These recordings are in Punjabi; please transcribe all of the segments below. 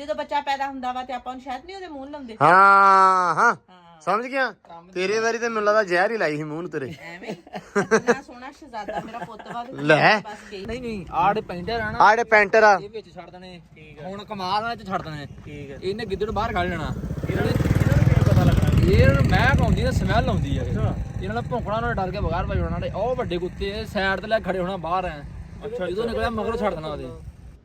ਜਦੋਂ ਬੱਚਾ ਪੈਦਾ ਹੁੰਦਾ ਵਾ ਤੇ ਆਪਾਂ ਨੂੰ ਸ਼ਾਇਦ ਨਹੀਂ ਉਹਦੇ ਮੂੰਹ ਲਾਉਂਦੇ। ਹਾਂ ਸਮਝ ਗਿਆ। ਤੇਰੇ ਵਾਰੀ ਤੇ ਮੈਨੂੰ ਲੱਗਦਾ ਜ਼ਹਿਰ ਹੀ ਲਾਈ ਸੀ ਮੂੰਹ ਨੂੰ ਤੇਰੇ। ਐਵੇਂ ਨਾ ਸੋਹਣਾ ਸ਼ਹਜ਼ਾਦਾ ਮੇਰਾ ਪੁੱਤ ਵਾ ਲੈ ਨਹੀਂ ਆੜੇ ਪੈਂਟਰ ਆ ਨਾ, ਆੜੇ ਪੈਂਟਰ ਆ ਇਹ ਵਿੱਚ ਛੱਡ ਦੇਣੇ। ਹੁਣ ਕਮਾਲ ਨਾਲ ਚ ਛੱਡ ਦੇਣੇ। ਠੀਕ ਹੈ, ਇਹਨੇ ਗਿੱਦੜ ਬਾਹਰ ਕੱਢ ਲੈਣਾ। ਇਹਨਾਂ ਨੂੰ ਪਤਾ ਲੱਗਣਾ ਇਹ ਮਹਿਕ ਆਉਂਦੀ ਨਾ, ਸਮੈਲ ਆਉਂਦੀ ਹੈ। ਇਹਨਾਂ ਨਾਲ ਭੌਂਕਣਾ, ਉਹਨਾਂ ਡਰ ਕੇ ਬਗਾਰ ਭਜਣਾ। ਨਾਲੇ ਉਹ ਵੱਡੇ ਕੁੱਤੇ ਸਾਈਡ ਤੇ ਲੈ ਖੜੇ ਹੋਣਾ ਬਾਹਰ ਐ। ਜਦੋਂ ਨਿਕਲਿਆ ਮਗਰੋਂ ਛੱਡ ਦੇਣਾ ਉਹਦੇ।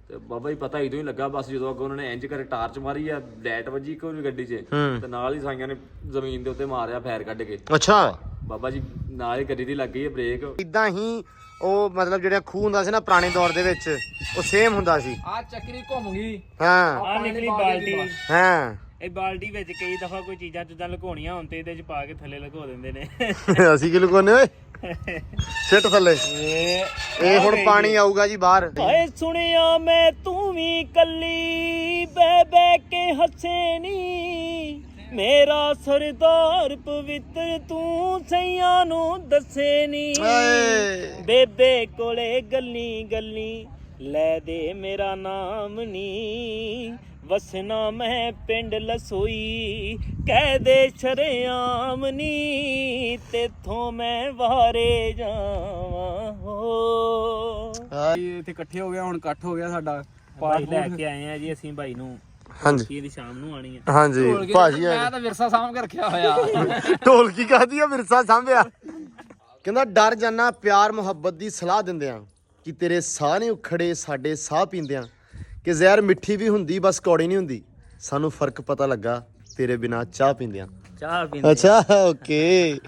ਤੇ ਬਾਬਾ ਜੀ ਪਤਾ ਇਦੋਂ ਹੀ ਲੱਗਾ ਬਸ ਜਦੋਂ ਅੱਗੇ ਉਹਨਾਂ ਨੇ ਇੰਜ ਕਰੇ ਟਾਰਚ ਮਾਰੀ ਆ, ਲਾਈਟ ਵੱਜੀ ਇੱਕੋ ਜਿਹੀ ਗੱਡੀ 'ਚ ਤੇ ਨਾਲ ਹੀ ਸਾਈਆਂ ਨੇ ਜ਼ਮੀਨ ਦੇ ਉੱਤੇ ਮਾਰਿਆ ਫੈਰ ਕੱਢ ਕੇ। ਅੱਛਾ ਬਾਬਾ ਜੀ ਨਾਲ ਹੀ ਗੱਡੀ ਦੀ ਲੱਗ ਗਈ ਹੈ ਬ੍ਰੇਕ। ਇਦਾਂ ਹੀ ਉਹ ਮਤਲਬ ਜਿਹੜਾ ਖੂਹ ਹੁੰਦਾ ਸੀ ਨਾ ਪੁਰਾਣੇ ਦੌਰ ਦੇ ਵਿੱਚ, ਉਹ ਸੇਮ ਹੁੰਦਾ ਸੀ। ਆ ਚੱਕਰੀ ਘੁੰਮ ਗਈ, ਹਾਂ ਆ ਨਿਕਲੀ ਬਾਲਟੀ। ਹਾਂ ਇਹ ਬਾਲਟੀ ਵਿੱਚ ਕਈ ਦਫਾ ਕੋਈ ਚੀਜ਼ਾਂ ਚੁੱਜ਼ਾਂ ਲੁਕਾਉਣੀਆਂ ਹੋਣ ਤੇ ਇਹਦੇ ਚ ਪਾ ਕੇ ਥੱਲੇ ਲੁਕੋ ਦਿੰਦੇ ਨੇ। ਅਸੀਂ ਕਿ ਲੁਕਾਉਨੇ ਓਏ ਸਿੱਟ ਥੱਲੇ। ਇਹ ਹੁਣ ਪਾਣੀ ਆਊਗਾ ਜੀ ਬਾਹਰ। ਹਾਏ ਸੁਣਿਆ ਮੈਂ ਤੂੰ ਵੀ ਕੱਲੀ ਬਹਿ ਬਹਿ ਕੇ ਹੱਸੇ ਨੀ, ਮੇਰਾ ਸਰਦਾਰ ਪਵਿੱਤਰ ਤੂੰ ਸਈਆਂ ਨੂੰ ਦੱਸੇ ਨੀ। ਬੇਬੇ ਕੋਲੇ ਗੱਲੀ ਗੱਲੀ ਲੈ ਦੇ ਮੇਰਾ ਨਾਮ ਨੀ, ਵਸਣਾ ਮੈਂ ਪਿੰਡ ਲਸੋਈ ਕਹਿ ਦੇ ਸ਼ਰੇਆਮ ਨੀ, ਤੇਥੋਂ ਮੈਂ ਵਾਰੇ ਜਾਵਾਂ ਹੋ। ਇੱਥੇ ਇਕੱਠੇ ਹੋ ਗਿਆ, ਹੁਣ ਇਕੱਠ ਹੋ ਗਿਆ ਸਾਡਾ। ਭਾਈ ਲੈ ਕੇ ਆਏ ਆ ਜੀ ਅਸੀਂ ਭਾਈ ਨੂੰ। ਹਾਂਜੀ ਇਹਦੀ ਸ਼ਾਮ ਨੂੰ ਆਣੀ ਆ। ਹਾਂਜੀ ਭਾਜੀ ਮੈਂ ਤਾਂ ਵਿਰਸਾ ਸਾਂਭ ਕੇ ਰੱਖਿਆ ਹੋਇਆ। ਢੋਲਕੀ ਕਾਹਦੀ ਆ, ਵਿਰਸਾ ਸਾਂਭਿਆ। ਕਹਿੰਦਾ ਡਰ ਜਾਨਾ ਪਿਆਰ ਮੁਹੱਬਤ ਦੀ ਸਲਾਹ ਦਿੰਦਿਆਂ, ਕਿ ਤੇਰੇ ਸਾਹ ਨਹੀਂ ਉਖੜੇ ਸਾਡੇ ਸਾਹ ਪੀਂਦਿਆਂ, ਕਿ ਜ਼ਹਿਰ ਮਿੱਠੀ ਵੀ ਹੁੰਦੀ ਬਸ ਕੌੜੀ ਨਹੀਂ ਹੁੰਦੀ, ਸਾਨੂੰ ਫਰਕ ਪਤਾ ਲੱਗਾ ਤੇਰੇ ਬਿਨਾ ਚਾਹ ਪੀਂਦਿਆਂ। ਚਾਹ ਪੀਂਦੇ ਅੱਛਾ ਓਕੇ।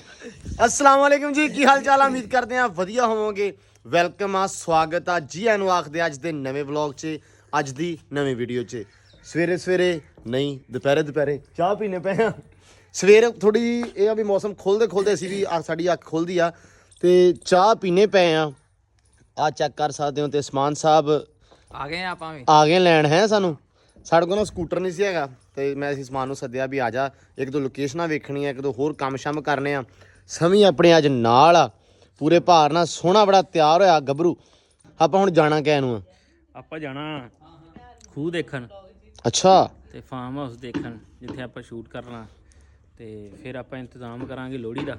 अस्सलाम वालेकुम जी, की हाल चाल? उम्मीद करते हैं ਵਧੀਆ ਹੋਵੋਗੇ। ਵੈਲਕਮ ਆ, ਸਵਾਗਤ ਆ ਜੀ ਆਨੂੰ ਆਖਦੇ ਅੱਜ ਦੇ ਨਵੇਂ ਵਲੌਗ 'ਚ, ਅੱਜ ਦੀ ਨਵੀਂ ਵੀਡੀਓ 'ਚ। ਸਵੇਰੇ ਸਵੇਰੇ ਨਹੀਂ ਦੁਪਹਿਰੇ ਚਾਹ ਪੀਣੇ ਪਏ ਆ। ਸਵੇਰ ਥੋੜੀ ਜਿਹੀ ਇਹ ਆ ਵੀ ਮੌਸਮ ਖੋਲਦੇ ਅਸੀਂ ਵੀ ਸਾਡੀ ਅੱਖ ਖੁੱਲਦੀ ਆ ਤੇ ਚਾਹ ਪੀਣੇ ਪਏ ਆ ਚੈੱਕ ਕਰ ਸਕਦੇ ਹੋ। ਤੇ ਸਮਾਨ ਸਾਹਿਬ ਆ ਗਏ ਆਪਾਂ ਵੀ, ਆ ਗਏ ਲੈਣ ਹੈ ਸਾਨੂੰ। ਸਾਡੇ ਕੋਲ ਨਾ ਸਕੂਟਰ ਨਹੀਂ ਸੀ ਹੈਗਾ ਤੇ ਮੈਂ ਅਸੀਂ ਸਮਾਨ ਨੂੰ ਸੱਦਿਆ ਵੀ ਆ ਜਾ, ਇੱਕ ਦੋ ਲੋਕੇਸ਼ਨਾਂ ਵੇਖਣੀਆਂ, ਇੱਕ ਦੋ ਹੋਰ ਕੰਮ ਸ਼ਮ ਕਰਨੇ ਆ। ਸਮੀ ਆਪਣੇ ਅੱਜ ਨਾਲ ਆ ਪੂਰੇ ਭਾਰ ਨਾਲ, ਸੋਹਣਾ ਬੜਾ ਤਿਆਰ ਹੋਇਆ ਗੱਭਰੂ। ਆਪਾਂ ਹੁਣ ਜਾਣਾ ਕਿਹ ਨੂੰ ਆ? ਆਪਾਂ ਜਾਣਾ ਖੂਹ ਦੇਖਣ ਅੱਛਾ ਤੇ ਫਾਰਮ ਹਾਊਸ ਦੇਖਣ ਜਿੱਥੇ ਆਪਾਂ ਸ਼ੂਟ ਕਰਨਾ, ਤੇ ਫਿਰ ਆਪਾਂ ਇੰਤਜ਼ਾਮ ਕਰਾਂਗੇ ਲੋਹੜੀ ਦਾ।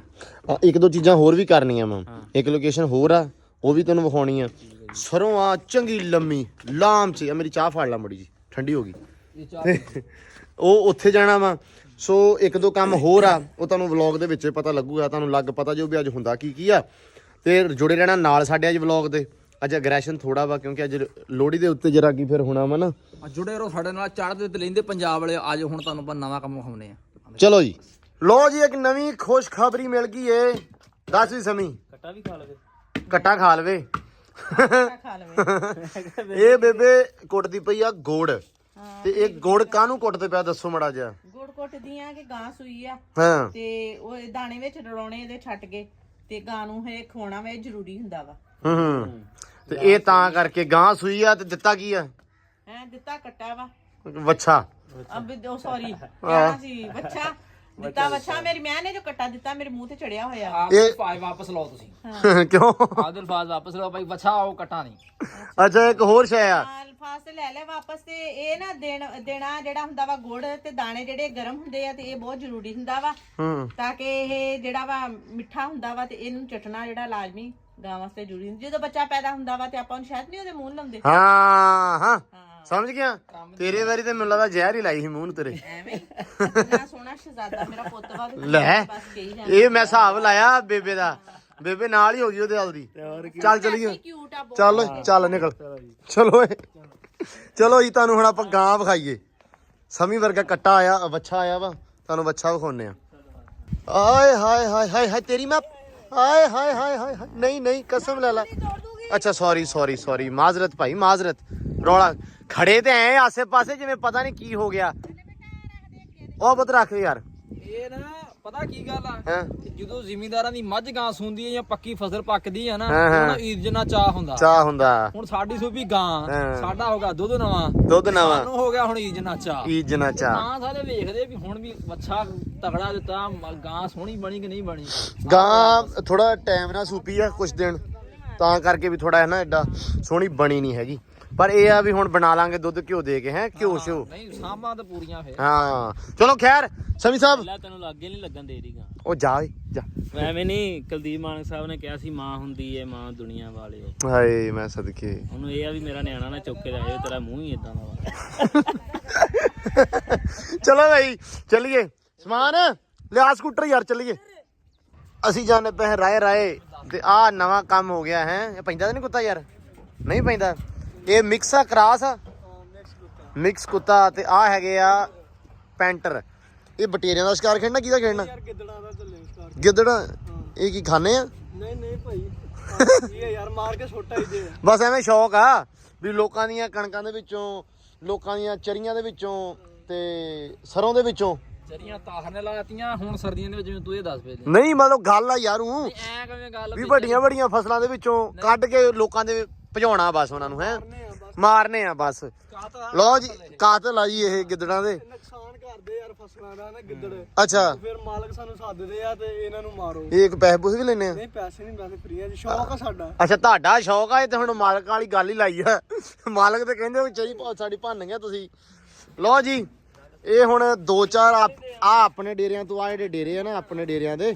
ਇੱਕ ਦੋ ਚੀਜ਼ਾਂ ਹੋਰ ਵੀ ਕਰਨੀਆਂ ਮੈਂ। ਇੱਕ ਲੋਕੇਸ਼ਨ ਹੋਰ ਆ, ਉਹ ਵੀ ਤੈਨੂੰ ਵਿਖਾਉਣੀ ਆ। ਸਰੋਂ ਆ ਚੰਗੀ ਲੰਮੀ ਲਾਮ ਚ। ਮੇਰੀ ਚਾਹ ਫੜ ਲਾ ਮੜੀ ਜੀ, ਠੰਡੀ ਹੋ ਗਈ। ਉਹ ਉੱਥੇ ਜਾਣਾ ਵਾ। ਸੋ ਇੱਕ ਦੋ ਕੰਮ ਹੋਰ ਆ, ਉਹ ਤੁਹਾਨੂੰ ਵਲੌਗ ਦੇ ਵਿੱਚ ਪਤਾ ਲੱਗੂਗਾ, ਤੁਹਾਨੂੰ ਲੱਗ ਪਤਾ ਜੋ ਵੀ ਅੱਜ ਹੁੰਦਾ ਕੀ ਆ। ਤੇ ਜੁੜੇ ਰਹਿਣਾ ਨਾਲ ਸਾਡੇ ਅੱਜ ਵਲੌਗ ਦੇ। ਅੱਜ ਅਗਰੈਸ਼ਨ ਥੋੜਾ ਵਾ ਕਿਉਂਕਿ ਅੱਜ ਲੋਹੜੀ ਦੇ ਉੱਤੇ ਜਰਾ ਕੀ ਫਿਰ ਹੋਣਾ ਵਾ ਨਾ। ਜੁੜੇ ਰਹੋ ਸਾਡੇ ਨਾਲ, ਚੜ੍ਹਦੇ ਤੇ ਲੈਂਦੇ ਪੰਜਾਬ ਵਾਲੇ। ਅੱਜ ਹੁਣ ਤੁਹਾਨੂੰ ਆਪਾਂ ਨਵਾਂ ਕੰਮ ਵਿਖਾਉਂਦੇ ਆ। ਚਲੋ ਜੀ, ਲੋ ਜੀ ਇੱਕ ਨਵੀਂ ਖੁਸ਼ਖਬਰੀ ਮਿਲ ਗਈ ਏ। ਦੱਸ ਵੀ ਸਮੀ। ਕੱਟਾ ਵੀ ਖਾ ਲਵੇ। ਕੱਟਾ ਖਾ ਲਵੇ। ਖਾ ਲਵੇ। ਇਹ ਬੇਬੇ ਕੁੱਟਦੀ ਪਈ ਆ ਗੁੜ। ਤੇ ਇਹ ਗੁੜ ਕਾਹਨੂੰ ਕੁੱਟਦੇ ਪਿਆ ਦੱਸੋ ਮੜਾ ਜਿਹਾ। ਗੁੜ ਕੁੱਟਦੀਆਂ ਕਿ ਗਾਂ ਸੂਈ ਆ ਹਾਂ ਤੇ ਉਹ ਦਾਣੇ ਵਿੱਚ ਰਲਾਉਣੇ ਇਹਦੇ ਛੱਟ ਕੇ ਤੇ ਗਾਂ ਨੂੰ ਇਹ ਖਵਾਉਣਾ ਵਾ, ਇਹ ਜ਼ਰੂਰੀ ਹੁੰਦਾ ਵਾ। ਤੇ ਇਹ ਤਾਂ ਕਰਕੇ ਗਾਂ ਸੂਈ ਆ। ਤੇ ਦਿੱਤਾ ਕੀ ਆ? ਦਿੱਤਾ ਕੱਟਾ ਵਾ, ਵੱਛਾ। ਉਹ ਸੌਰੀ ਕਹਿਣਾ ਸੀ ਵੱਛਾ ਦਿੱਤਾ। ਵੱਛਾ ਮੇਰੀ ਮੈਂ ਨੇ ਜੋ ਕੱਟਾ ਦਿੱਤਾ ਮੇਰੇ ਮੂੰਹ ਤੇ ਚੜਿਆ ਹੋਇਆ। ਆਪ ਅਲਫਾਜ਼ ਵਾਪਸ ਲਓ ਤੁਸੀਂ। ਕਿਉਂ? ਆਪ ਅਲਫਾਜ਼ ਵਾਪਸ ਲਓ ਭਾਈ, ਵੱਛਾ ਉਹ ਕੱਟਾ ਨਹੀਂ। ਅੱਛਾ ਇੱਕ ਹੋਰ ਸ਼ੈ ਆ। ਅਲਫਾਜ਼ ਤੇ ਲੈ ਵਾਪਸ। ਤੇ ਇਹ ਨਾ ਦੇਣਾ ਜਿਹੜਾ ਹੁੰਦਾ ਵਾ ਗੁੜ ਤੇ ਦਾਣੇ ਜਿਹੜੇ ਗਰਮ ਹੁੰਦੇ ਆ, ਤੇ ਇਹ ਬਹੁਤ ਜ਼ਰੂਰੀ ਹੁੰਦਾ ਵਾ ਤਾਂ ਕਿ ਇਹ ਜਿਹੜਾ ਵਾ ਮਿੱਠਾ ਹੁੰਦਾ ਵਾ, ਤੇ ਇਹਨੂੰ ਚਟਣਾ ਜਿਹੜਾ ਲਾਜ਼ਮੀ ਗਾਂ ਵਾਸਤੇ ਜ਼ਰੂਰੀ ਹੁੰਦਾ। ਜਦੋਂ ਬੱਚਾ ਪੈਦਾ ਹੁੰਦਾ ਵਾ ਤੇ ਆਪਾਂ ਨੂੰ ਸ਼ਾਇਦ ਨਹੀਂ ਉਹਦੇ ਮੂੰਹ ਲਾਉਂਦੇ। ਹਾਂ ਸਮਝ ਗਿਆ। ਤੇਰੇ ਵਾਰੀ ਤੇ ਮੈਨੂੰ ਲੱਗਦਾ ਜ਼ਹਿਰ ਹੀ ਲਾਈ ਸੀ ਮੂੰਹ ਨੂੰ ਤੇਰੇ। ਐਵੇਂ ਨਾ ਸੋਹਣਾ ਸ਼ਹਜ਼ਾਦਾ ਮੇਰਾ ਪੁੱਤ ਵਾ। ਲੈ ਇਹ ਮੈਂ ਹਿਸਾਬ ਲਾਇਆ ਬੇਬੇ ਦਾ। ਬੇਬੇ ਨਾਲ ਹੀ ਹੋ ਗਈ ਉਹਦੇ ਨਾਲ ਦੀ। ਚੱਲ ਚਲੀਏ, ਚੱਲ ਨਿਕਲ। ਚਲੋ ਚਲੋ ਜੀ, ਤੁਹਾਨੂੰ ਹੁਣ ਆਪਾਂ ਗਾਂ ਵਿਖਾਈਏ। ਸਮੀ ਵਰਗਾ ਕੱਟਾ ਆਇਆ, ਵੱਛਾ ਆਇਆ ਵਾ, ਤੁਹਾਨੂੰ ਵੱਛਾ ਵਿਖਾਉਨੇ ਆ। ਆਏ ਹਾਏ ਹਾਏ ਹਾਏ ਹਾਏ ਤੇਰੀ ਮੈਂ। ਆਏ ਹਾਏ ਹਾਏ ਹਾਏ ਨਹੀਂ ਕਸਮ ਲੈ ਲਾ। ਅੱਛਾ ਸੌਰੀ ਮਾਜ਼ਰਤ ਭਾਈ, ਮਾਜ਼ਰਤ। ਰੌਲਾ ਖੜੇ ਤੇ ਐ ਆਸੇ ਪਾਸੇ ਜਿਵੇਂ ਪਤਾ ਨਹੀਂ ਕੀ ਹੋ ਗਿਆ। ਉਹ ਬਤ ਰੱਖ ਯਾਰ। ਇਹ ਨਾ ਪਤਾ ਕੀ ਗੱਲ ਆ, ਜਦੋਂ ਜ਼ਿਮੀਂਦਾਰਾਂ ਦੀ ਮੱਝ ਗਾਂ ਸੂੰਦੀ ਹੈ ਜਾਂ ਪੱਕੀ ਫਸਲ ਪੱਕਦੀ ਹੈ ਨਾ, ਉਹਨਾਂ ਈਦ ਜਿੰਨਾ ਚਾਹ ਹੁੰਦਾ। ਹੁਣ ਸਾਡੀ ਸੂਬੀ ਗਾਂ, ਸਾਡਾ ਹੋ ਗਿਆ ਦੁੱਧ ਨਵਾਂ, ਸਾਨੂੰ ਹੋ ਗਿਆ ਹੁਣ ਈਦ ਜਿੰਨਾ ਚਾਹ। ਤਾਂ ਸਾਰੇ ਵੇਖਦੇ ਵੀ ਹੁਣ ਵੀ ਵੱਛਾ ਤਗੜਾ ਦਿੱਤਾ, ਗਾਂ ਸੋਹਣੀ ਬਣੀ ਕਿ ਨਹੀਂ ਬਣੀ। ਗਾਂ ਥੋੜਾ ਟਾਈਮ ਨਾਲ ਸੂਪੀ ਆ ਕੁਛ ਦਿਨ, ਤਾਂ ਕਰਕੇ ਵੀ ਥੋੜਾ ਹੈ ਨਾ ਐਡਾ ਸੋਹਣੀ ਬਣੀ ਨਹੀਂ ਹੈਗੀ। ਪਰ ਇਹ ਆ ਵੀ ਹੁਣ ਬਣਾ ਲਾਂਗੇ ਦੁੱਧ ਘਿਓ ਦੇ ਕੇ ਹੈ ਘਿਓ ਸ਼ਿਓ ਨਹੀਂ ਸਾਂਭਾਂ ਤੇ ਪੂਰੀਆਂ ਫੇਰ ਹਾਂ ਚਲੋ ਖੈਰ ਸਮੀ ਸਾਹਿਬ ਪਹਿਲਾਂ ਤੈਨੂੰ ਲੱਗੇ ਨਹੀਂ ਲੱਗਣ ਦੇ ਰਹੀਗਾ ਉਹ ਜਾ ਓਏ ਜਾ ਐਵੇਂ ਨਹੀਂ ਕੁਲਦੀਪ ਮਾਨਕ ਸਾਹਿਬ ਨੇ ਕਿਹਾ ਸੀ ਮਾਂ ਹੁੰਦੀ ਏ ਮਾਂ ਦੁਨੀਆ ਵਾਲੇ ਹਾਏ ਮੈਂ ਸਦਕੇ ਉਹਨੂੰ ਇਹ ਆ ਵੀ ਮੇਰਾ ਨਿਆਣਾ ਨਾ ਚੁੱਕ ਕੇ ਲੈ ਜਾਓ ਤੇਰਾ ਮੂੰਹ ਹੀ ਇਦਾਂ ਦਾ ਵਾ ਚਲੋ ਭਾਈ ਚੱਲੀਏ ਸਮਾਨ ਲਿਆ ਸਕੂਟਰ ਯਾਰ ਚੱਲੀਏ ਅਸੀਂ ਜਾਣੇ ਪਏ ਰਾਏ ਤੇ ਆਹ ਨਵਾਂ ਕੰਮ ਹੋ ਗਿਆ ਹੈ ਇਹ ਪੈਂਦਾ ਤਾਂ ਨਹੀਂ ਕੁੱਤਾ ਯਾਰ ਨਹੀਂ ਪੈਂਦਾ ਇਹ ਮਿਕਸ ਆ ਕਰਾਸ ਆ ਮਿਕਸ ਕੁੱਤਾ ਤੇ ਆ ਹੈਗੇ ਆ ਪੈਂਟਰ ਇਹ ਬਟੇਰਿਆਂ ਦਾ ਸ਼ਿਕਾਰ ਖੇਡਣਾ ਕਿਹਦਾ ਖੇਡਣਾ ਗਿੱਦੜਾਂ ਦਾ ਚੱਲੇ ਸਟਾਰ ਗਿੱਦੜ ਇਹ ਕੀ ਖਾਣੇ ਆ ਨਹੀਂ ਭਾਈ ਇਹ ਯਾਰ ਮਾਰ ਕੇ ਛੋਟਾ ਹੀ ਦੇ ਬਸ ਐਵੇਂ ਸ਼ੌਕ ਆ ਵੀ ਲੋਕਾਂ ਦੀਆਂ ਕਣਕਾਂ ਦੇ ਵਿੱਚੋਂ ਲੋਕਾਂ ਦੀਆਂ ਚਰੀਆਂ ਦੇ ਵਿੱਚੋਂ ਤੇ ਸਰੋਂ ਦੇ ਵਿੱਚੋਂ ਚਰੀਆਂ ਤਾਹਰ ਨੇ ਲਾਤੀਆਂ ਹੁਣ ਸਰਦੀਆਂ ਦੇ ਵਿੱਚ ਜਿਵੇਂ ਤੂੰ ਇਹ ਦੱਸ ਪਏ ਨਹੀਂ ਮਤਲਬ ਗੱਲ ਆ ਯਾਰ ਉਹ ਐ ਕਿਵੇਂ ਗੱਲ ਵੀ ਵੱਡੀਆਂ ਵੱਡੀਆਂ ਫਸਲਾਂ ਦੇ ਵਿੱਚੋਂ ਕੱਢ ਕੇ ਲੋਕਾਂ ਦੇ ਭਜਾਉਣਾ ਬਸ ਉਹਨਾਂ ਨੂੰ ਹੈ ਮਾਰਨੇ ਆ ਬਸ ਲਓ ਜੀ ਕਾਤਲ ਆ ਜੀ ਇਹ ਗਿੱਦੜਾਂ ਦੇ ਨੁਕਸਾਨ ਕਰਦੇ ਯਾਰ ਫਸਲਾਂ ਦਾ ਨਾ ਗਿੱਦੜ ਅੱਛਾ ਫਿਰ ਮਾਲਕ ਸਾਨੂੰ ਸੱਦਦੇ ਆ ਤੇ ਇਹਨਾਂ ਨੂੰ ਮਾਰੋ ਇਹ ਇੱਕ ਪੈਸੇ ਪੂਸੇ ਵੀ ਲੈਣੇ ਆ ਨਹੀਂ ਪੈਸੇ ਨਹੀਂ ਵੈਸੇ ਫ੍ਰੀ ਆ ਜੀ ਸ਼ੌਕ ਆ ਸਾਡਾ ਅੱਛਾ ਤੁਹਾਡਾ ਸ਼ੌਕ ਆ ਇਹ ਤੇ ਹੁਣ ਮਾਲਕ ਵਾਲੀ ਗੱਲ ਹੀ ਲਾਈ ਆ ਮਾਲਕ ਤੇ ਕਹਿੰਦੇ ਵੀ ਚਰੀ ਸਾਡੀ ਭੰਨ ਗਿਆ ਤੁਸੀਂ ਲਓ ਜੀ ਇਹ ਹੁਣ 2-4 ਆ ਆਪਣੇ ਡੇਰਿਆਂ ਤੋਂ ਆ ਜਿਹੜੇ ਡੇਰੇ ਆ ਨਾ ਆਪਣੇ ਡੇਰਿਆਂ ਦੇ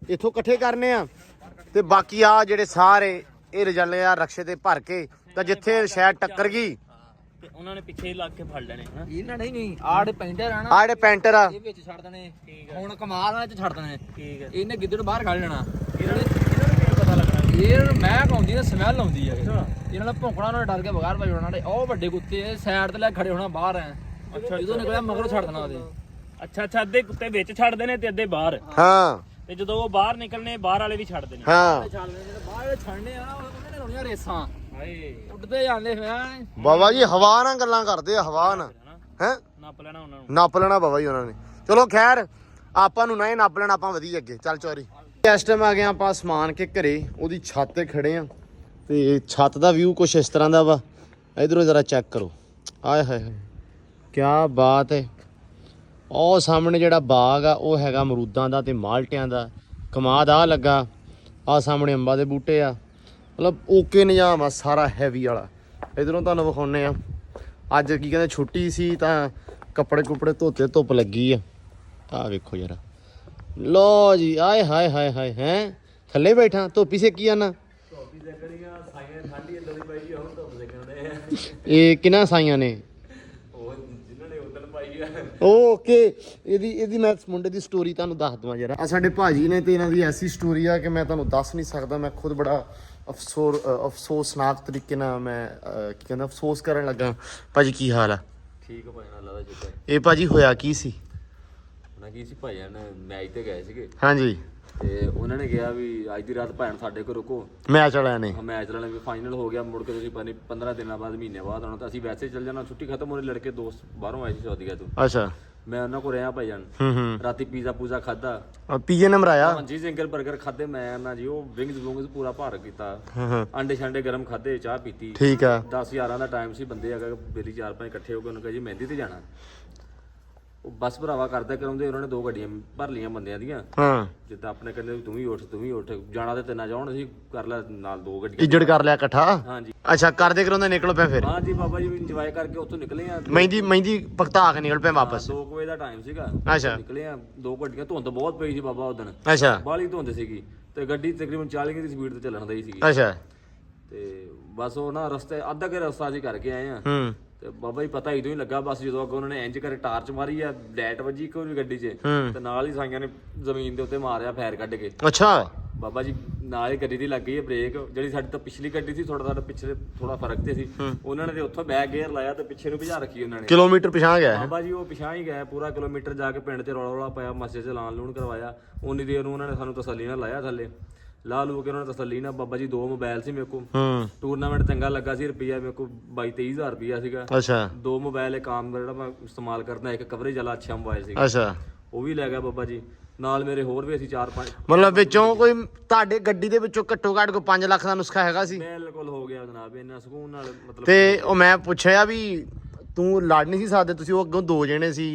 ਇੱਥੋਂ ਇਕੱਠੇ ਕਰਨੇ ਆ ਤੇ ਬਾਕੀ ਆ ਜਿਹੜੇ ਸਾਰੇ ਇਹ ਰਜਾਲੇ ਆ ਰਕਸ਼ੇ ਤੇ ਭਰ ਕੇ ਤਾਂ ਜਿੱਥੇ ਸ਼ਾਇਦ ਟੱਕਰ ਗਈ ਤੇ ਉਹਨਾਂ ਨੇ ਪਿੱਛੇ ਲੱਗ ਕੇ ਫੜ ਲੈਣੇ ਹਾਂ ਇਹਨਾਂ ਨਹੀਂ ਆੜ ਪੈਂਟਰ ਆ ਨਾ ਆ ਜਿਹੜੇ ਪੈਂਟਰ ਆ ਇਹ ਵਿੱਚ ਛੱਡ ਦੇਣੇ ਹੁਣ ਕਮਾਲ ਵਿੱਚ ਛੱਡ ਦੇਣੇ ਠੀਕ ਹੈ ਇਹਨੇ ਗਿੱਦੜ ਬਾਹਰ ਕੱਢ ਲੈਣਾ ਇਹਨਾਂ ਨੂੰ ਕਿਵੇਂ ਪਤਾ ਲੱਗਣਾ ਇਹ ਮਹਿਕ ਆਉਂਦੀ ਨਾ ਸਮੈਲ ਆਉਂਦੀ ਹੈ ਇਹਨਾਂ ਦਾ ਭੌਂਕਣਾ ਉਹਨਾਂ ਡਰ ਕੇ ਬਗਾਰ ਭਾਈ ਉਹਨਾਂ ਦੇ ਉਹ ਵੱਡੇ ਕੁੱਤੇ ਸਾਈਡ ਤੇ ਲੈ ਖੜੇ ਹੋਣਾ ਬਾਹਰ ਐ ਅੱਛਾ ਜਦੋਂ ਨਿਕਲਿਆ ਮਗਰੋਂ ਛੱਡ ਦੇਣਾ ਉਹਦੇ ਅੱਛਾ ਅੱਧੇ ਕੁੱਤੇ ਵਿੱਚ ਛੱਡਦੇ ਨੇ ਤੇ ਅੱਧੇ ਬਾਹਰ ਹਾਂ ਤੇ ਜਦੋਂ ਉਹ ਬਾਹਰ ਨਿਕਲਨੇ ਬਾਹਰ ਵਾਲੇ ਵੀ ਛੱਡਦੇ ਨੇ ਹਾਂ ਛੱਡ ਦੇਣੇ ਜਿਹੜੇ ਬਾਹਰ ਛੱਡਨੇ ਆ ਉਹਨਾਂ ਨੇ ਲਾਉਣੀਆਂ ਰੇਸਾਂ ਹਾਏ ਉੱਡਦੇ ਜਾਂਦੇ ਫਿਰ ਬਾਬਾ ਜੀ ਹਵਾ ਨਾਲ ਗੱਲਾਂ ਕਰਦੇ ਆ ਹਵਾ ਨਾਲ ਹੈ ਨੱਪ ਲੈਣਾ ਉਹਨਾਂ ਨੂੰ ਨੱਪ ਲੈਣਾ ਬਾਬਾ ਜੀ ਉਹਨਾਂ ਨੇ ਚਲੋ ਖੈਰ ਆਪਾਂ ਨੂੰ ਨਾ ਨੱਪ ਲੈਣਾ ਆਪਾਂ ਵਧੀਆ ਅੱਗੇ ਚੱਲ ਚੋਰੀ ਇਸ ਟਾਈਮ ਆ ਗਏ ਆਪਾਂ ਸਮਾਨ ਕੇ ਘਰੇ ਉਹਦੀ ਛੱਤ ਤੇ ਖੜੇ ਆ ਤੇ ਛੱਤ ਦਾ ਵਿਊ ਕੁਛ ਇਸ ਤਰ੍ਹਾਂ ਦਾ ਵਾ ਇਧਰੋਂ ਜ਼ਰਾ ਚੈੱਕ ਕਰੋ ਆਏ ਹਾਏ ਕੀ ਬਾਤ ਹੈ ਉਹ ਸਾਹਮਣੇ ਜਿਹੜਾ ਬਾਗ ਆ ਉਹ ਹੈਗਾ ਅਮਰੂਦਾਂ ਦਾ ਤੇ ਮਾਲਟਿਆਂ ਦਾ ਕਮਾਦ ਆ ਲੱਗਾ ਆ ਸਾਹਮਣੇ ਅੰਬਾਂ ਦੇ ਬੂਟੇ ਆ ਮਤਲਬ ਓਕੇ ਨਿਜ਼ਾਮ ਆ ਸਾਰਾ ਹੈਵੀ ਵਾਲਾ ਇਧਰੋਂ ਤੁਹਾਨੂੰ ਵਿਖਾਉਨੇ ਆ ਅੱਜ ਕੀ ਕਹਿੰਦੇ ਛੁੱਟੀ ਸੀ ਤਾਂ ਕੱਪੜੇ ਕੁਪੜੇ ਧੋਤੇ ਧੁੱਪ ਲੱਗੀ ਆ ਆਹ ਵੇਖੋ ਯਾਰ ਲੋ ਜੀ ਆਏ ਹਾਏ ਹਾਏ ਹਾਏ ਹੈ ਥੱਲੇ ਬੈਠਾ ਧੋਪੀ ਸੇਕੀ ਜਾਣਾ ਇਹ ਕਿਹਨਾਂ ਸਾਈਆਂ ਨੇ ਓਕੇ ਇਹਦੀ ਮੈਂ ਮੁੰਡੇ ਦੀ ਸਟੋਰੀ ਤੁਹਾਨੂੰ ਦੱਸ ਦਵਾਂ ਜਰਾ ਆ ਸਾਡੇ ਭਾਜੀ ਨੇ ਤੇ ਇਹਨਾਂ ਦੀ ਐਸੀ ਸਟੋਰੀ ਆ ਕਿ ਮੈਂ ਤੁਹਾਨੂੰ ਦੱਸ ਨਹੀਂ ਸਕਦਾ ਮੈਂ ਖੁਦ ਬੜਾ ਅਫਸੋਸਨਾਕ ਤਰੀਕੇ ਨਾਲ ਮੈਂ ਕੀ ਕਹਿੰਦਾ ਅਫਸੋਸ ਕਰਨ ਲੱਗਾ ਭਾਜੀ ਕੀ ਹਾਲ ਆ ਠੀਕ ਆ ਭਾਈ ਨਾਲ ਲੱਗਦਾ ਜਿੱਦਾਂ ਇਹ ਭਾਜੀ ਹੋਇਆ ਕੀ ਸੀ ਉਹਨਾਂ ਕੀ ਸੀ ਭਾਈ ਮੈਚ ਤੇ ਗਏ ਸੀਗੇ ਹਾਂਜੀ ਤੇ ਉਹਨਾਂ ਨੇ ਕਿਹਾ ਵੀ ਅੱਜ ਦੀ ਰਾਤ ਭੈਣ ਸਾਡੇ ਕੋਲ ਰੁਕੋ ਮੈਚ ਵਾਲਿਆਂ ਨੇ ਮੈਚ ਵਾਲਾ ਵੀ ਫਾਈਨਲ ਹੋ ਗਿਆ ਮੁੜ ਕੇ ਤੁਸੀਂ 15 ਦਿਨਾਂ ਬਾਅਦ ਮਹੀਨੇ ਬਾਅਦ ਆਉਣਾ ਤਾਂ ਅਸੀਂ ਵੈਸੇ ਚੱਲ ਜਾਣਾ ਛੁੱਟੀ ਖਤਮ ਹੋਣੀ ਲੜਕੇ ਦੋਸਤ ਬਾਹਰੋਂ ਆਏ ਸੀ ਸੌਦੀਆ ਤੋਂ ਅੱਛਾ ਮੈਂ ਉਹਨਾਂ ਕੋਲ ਰਿਹਾ ਭਾਈ ਜਾਨ ਹੂੰ ਰਾਤੀ ਪੀਜ਼ਾ ਪੂਜ਼ਾ ਖਾਦਾ ਪੀਜੇ ਨੇ ਮਰਾਇਆ ਮਨਜੀਤ ਸਿੰਗਰ 버ਗਰ ਖਾਦੇ ਮੈਂ ਨਾ ਜੀ ਉਹ ਵਿੰਗਸ ਪੂਰਾ ਭਾਰ ਕੀਤਾ ਹਾਂ ਆਂਡੇ ਛਾਂਡੇ ਗਰਮ ਖਾਦੇ ਚਾਹ ਪੀਤੀ ਠੀਕ ਆ 10-11 ਦਾ ਟਾਈਮ ਸੀ ਬੰਦੇ ਅਗਰ ਬੇਲੀ 4-5 ਇਕੱਠੇ ਹੋ ਕੇ ਉਹਨਾਂ ਕਹੇ ਜੀ ਮਹਿੰਦੀ ਤੇ ਜਾਣਾ ਉਹ ਬੱਸ ਭਰਾਵਾ ਕਰਦਾ ਕਰਾਉਂਦੇ ਉਹਨਾਂ ਨੇ 2 ਗੱਡੀਆਂ ਭਰ ਲਈਆਂ ਬੰਦਿਆਂ ਦੀਆਂ ਹਾਂ ਜਿੱਦਾਂ ਆਪਣੇ ਕਹਿੰਦੇ ਤੂੰ ਵੀ ਉੱਠ ਜਾਣਾ ਤੇ ਤਿੰਨਾ ਜਾਉਣ ਅਸੀਂ ਕਰ ਲੈ ਨਾਲ 2 ਗੱਡੀਆਂ ਇੱਜੜ ਕਰ ਲਿਆ ਇਕੱਠਾ ਹਾਂਜੀ ਅੱਛਾ ਕਰਦੇ ਕਰਾਉਂਦੇ ਨਿਕਲ ਪਏ ਫਿਰ ਹਾਂ ਜੀ ਬਾਬਾ ਜੀ ਵੀ ਇੰਜੋਏ ਕਰਕੇ ਉੱਥੋਂ ਨਿਕਲੇ ਆ ਮਹਿੰਦੀ ਭਗਤਾ ਕੇ ਨਿਕਲ ਪਏ ਵਾਪਸ 2 ਵਜੇ ਦਾ ਟਾਈਮ ਸੀਗਾ ਅੱਛਾ ਨਿਕਲੇ ਆ 2 ਗੱਡੀਆਂ ਧੁੰਦ ਬਹੁਤ ਪਈ ਸੀ ਬਾਬਾ ਉਦਣ ਅੱਛਾ ਬਾਹਲੀ ਧੁੰਦ ਸੀਗੀ ਤੇ ਗੱਡੀ ਤਕਰੀਬਨ 40 ਦੀ ਸਪੀਡ ਤੇ ਚੱਲਣ ਦੀ ਸੀਗੀ ਅੱਛਾ ਤੇ ਬਸ ਉਹ ਨਾ ਰਸਤੇ ਅੱਧਾ ਕੇ ਰਸਤਾ ਅਸੀਂ ਕਰਕੇ ਆਏ ਆ ਹੂੰ ਤੇ ਬਾਬਾ ਜੀ ਪਤਾ ਇਦੋਂ ਹੀ ਲੱਗਾ ਬਸ ਜਦੋਂ ਅੱਗੇ ਉਹਨਾਂ ਨੇ ਇੰਜ ਕਰੇ ਟਾਰਚ ਮਾਰੀ ਆ ਲਾਈਟ ਵੱਜੀ ਇੱਕ ਵਾਰੀ ਗੱਡੀ 'ਚ ਤੇ ਨਾਲ ਹੀ ਸਾਈਆਂ ਨੇ ਜ਼ਮੀਨ ਦੇ ਉੱਤੇ ਮਾਰਿਆ ਫਾਇਰ ਕੱਢ ਕੇ ਅੱਛਾ ਬਾਬਾ ਜੀ ਨਾਲ ਹੀ ਗੱਡੀ ਦੀ ਲੱਗ ਗਈ ਹੈ ਬ੍ਰੇਕ ਜਿਹੜੀ ਸਾਡੀ ਤਾਂ ਪਿਛਲੀ ਗੱਡੀ ਸੀ ਸਾਡਾ ਪਿੱਛੇ ਥੋੜਾ ਫਰਕ ਤੇ ਸੀ ਉਹਨਾਂ ਨੇ ਤੇ ਉੱਥੋਂ ਬੈਕ ਗੇਅਰ ਲਾਇਆ ਤੇ ਪਿੱਛੇ ਨੂੰ ਭਜਾ ਰੱਖੀ ਉਹਨਾਂ ਨੇ ਕਿਲੋਮੀਟਰ ਪਿਛਾਂ ਗਿਆ ਬਾਬਾ ਜੀ ਉਹ ਪਿਛਾਂ ਹੀ ਗਏ ਪੂਰਾ ਕਿਲੋਮੀਟਰ ਜਾ ਕੇ ਪਿੰਡ 'ਚ ਰੌਲਾ ਪਾਇਆ ਮਸਜਿਦ 'ਚ ਲਾਣ ਲੂਣ ਕਰਵਾਇਆ ਉਨੀ ਦੇਰ ਨੂੰ ਉਹਨਾਂ ਨੇ ਸਾਨੂੰ ਤਸੱਲੀ ਨਾਲ ਲਾਇਆ ਥੱਲੇ ਲਾ ਲੂ ਕੇ ਉਹਨਾਂ ਨੇ ਤਸੱਲੀ ਨਾਲ ਬਾਬਾ ਜੀ 2 ਮੋਬਾਈਲ ਸੀ ਮੇਰੇ ਕੋਲ ਹੂੰ ਟੂਰਨਾਮੈਂਟ ਚੰਗਾ ਲੱਗਾ ਸੀ ਰੁਪਈਆ ਮੇਰੇ ਕੋਲ 22-23 ਰੁਪਈਆ ਸੀਗਾ ਅੱਛਾ 2 ਮੋਬਾਈਲ ਇੱਕ ਆਮ ਜਿਹੜਾ ਮੈਂ ਇਸਤੇਮਾਲ ਕਰਦਾ ਇੱਕ ਕਵਰੇਜ ਵਾਲਾ ਅੱਛਾ ਮੋਬਾਈਲ ਸੀ ਅੱਛਾ ਉਹ ਵੀ ਲੈ ਗਿਆ ਬਾਬਾ ਜੀ ਨਾਲ ਮੇਰੇ ਹੋਰ ਵੀ ਅਸੀਂ 4-5 ਮਤਲਬ ਵਿੱਚੋਂ ਕੋਈ ਤੁਹਾਡੇ ਗੱਡੀ ਦੇ ਵਿੱਚੋਂ ਘੱਟੋ ਘੱਟ ਕੋਈ 5 ਲੱਖ ਦਾ ਨੁਸਖਾ ਹੈਗਾ ਸੀ ਬਿਲਕੁਲ ਹੋ ਗਿਆ ਜਨਾਬ ਇੰਨਾ ਸਕੂਨ ਨਾਲ ਮਤਲਬ ਤੇ ਉਹ ਮੈਂ ਪੁੱਛਿਆ ਵੀ ਤੂੰ ਲੜ ਨਹੀਂ ਸੀ ਸਕਦੇ ਤੁਸੀਂ ਉਹ ਅੱਗੋਂ 2 ਜਣੇ ਸੀ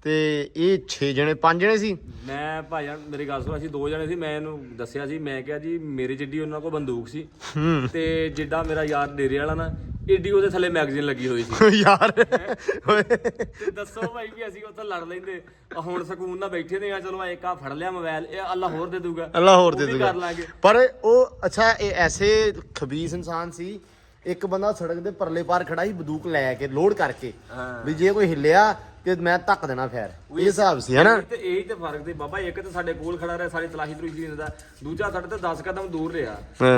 ਤੇ ਇਹ 6 ਜਣੇ 5 ਜਣੇ ਸੀ ਮੈਂ ਭਾਈਆਂ ਮੇਰੀ ਗੱਲ ਸੁਣੋ ਅਸੀਂ 2 ਜਣੇ ਸੀ ਮੈਂ ਇਹਨੂੰ ਦੱਸਿਆ ਸੀ ਮੈਂ ਕਿਹਾ ਜੀ ਮੇਰੇ ਜਿੱਡੀ ਉਹਨਾਂ ਕੋਲ ਬੰਦੂਕ ਸੀ ਤੇ ਜਿੱਡਾ ਮੇਰਾ ਯਾਰ ਡੇਰੇ ਵਾਲਾ ਨਾ ਏਡੀ ਉਹਦੇ ਥੱਲੇ ਮੈਗਜ਼ੀਨ ਲੱਗੀ ਹੋਈ ਸੀ ਯਾਰ ਓਏ ਤੇ ਦੱਸੋ ਭਾਈ ਵੀ ਅਸੀਂ ਉੱਥੇ ਲੜ ਲੈਂਦੇ ਹੁਣ ਸਕੂਨ ਨਾਲ ਬੈਠੇ ਨੇ ਆ ਚਲੋ ਇੱਕ ਆ ਫੜ ਲਿਆ ਮੋਬਾਈਲ ਇਹ ਅੱਲਾ ਹੋਰ ਦੇ ਦੂਗਾ ਅੱਲਾ ਹੋਰ ਦੇ ਉਹ ਵੀ ਦੂਗਾ ਕਰ ਲਾਂਗੇ ਪਰ ਉਹ ਅੱਛਾ ਇਹ ਐਸੇ ਖਬੀਸ ਇਨਸਾਨ ਸੀ ਇੱਕ ਬੰਦਾ ਸੜਕ ਦੇ ਪਰਲੇ ਪਾਰ ਖੜਾ ਸੀ ਬੰਦੂਕ ਲੈ ਕੇ ਲੋਡ ਕਰਕੇ ਵੀ ਜੇ ਕੋਈ ਹਿੱਲਿਆ ਤੇ ਮੈਂ ਧੱਕ ਦੇਣਾ ਫੇਰ ਇਹ ਹਿਸਾਬ ਸੀ ਹੈਨਾ ਤੇ ਇਹੀ ਤੇ ਫਰਕ ਤੇ ਬਾਬਾ ਇੱਕ ਤੇ ਸਾਡੇ ਕੋਲ ਖੜਾ ਰਿਹਾ ਸਾਡੀ ਤਲਾਸ਼ੀ ਤਲੂਸ਼ੀ ਦਿੰਦਾ ਦੂਜਾ ਸਾਡੇ ਤੇ 10 ਕਦਮ ਦੂਰ ਰਿਹਾ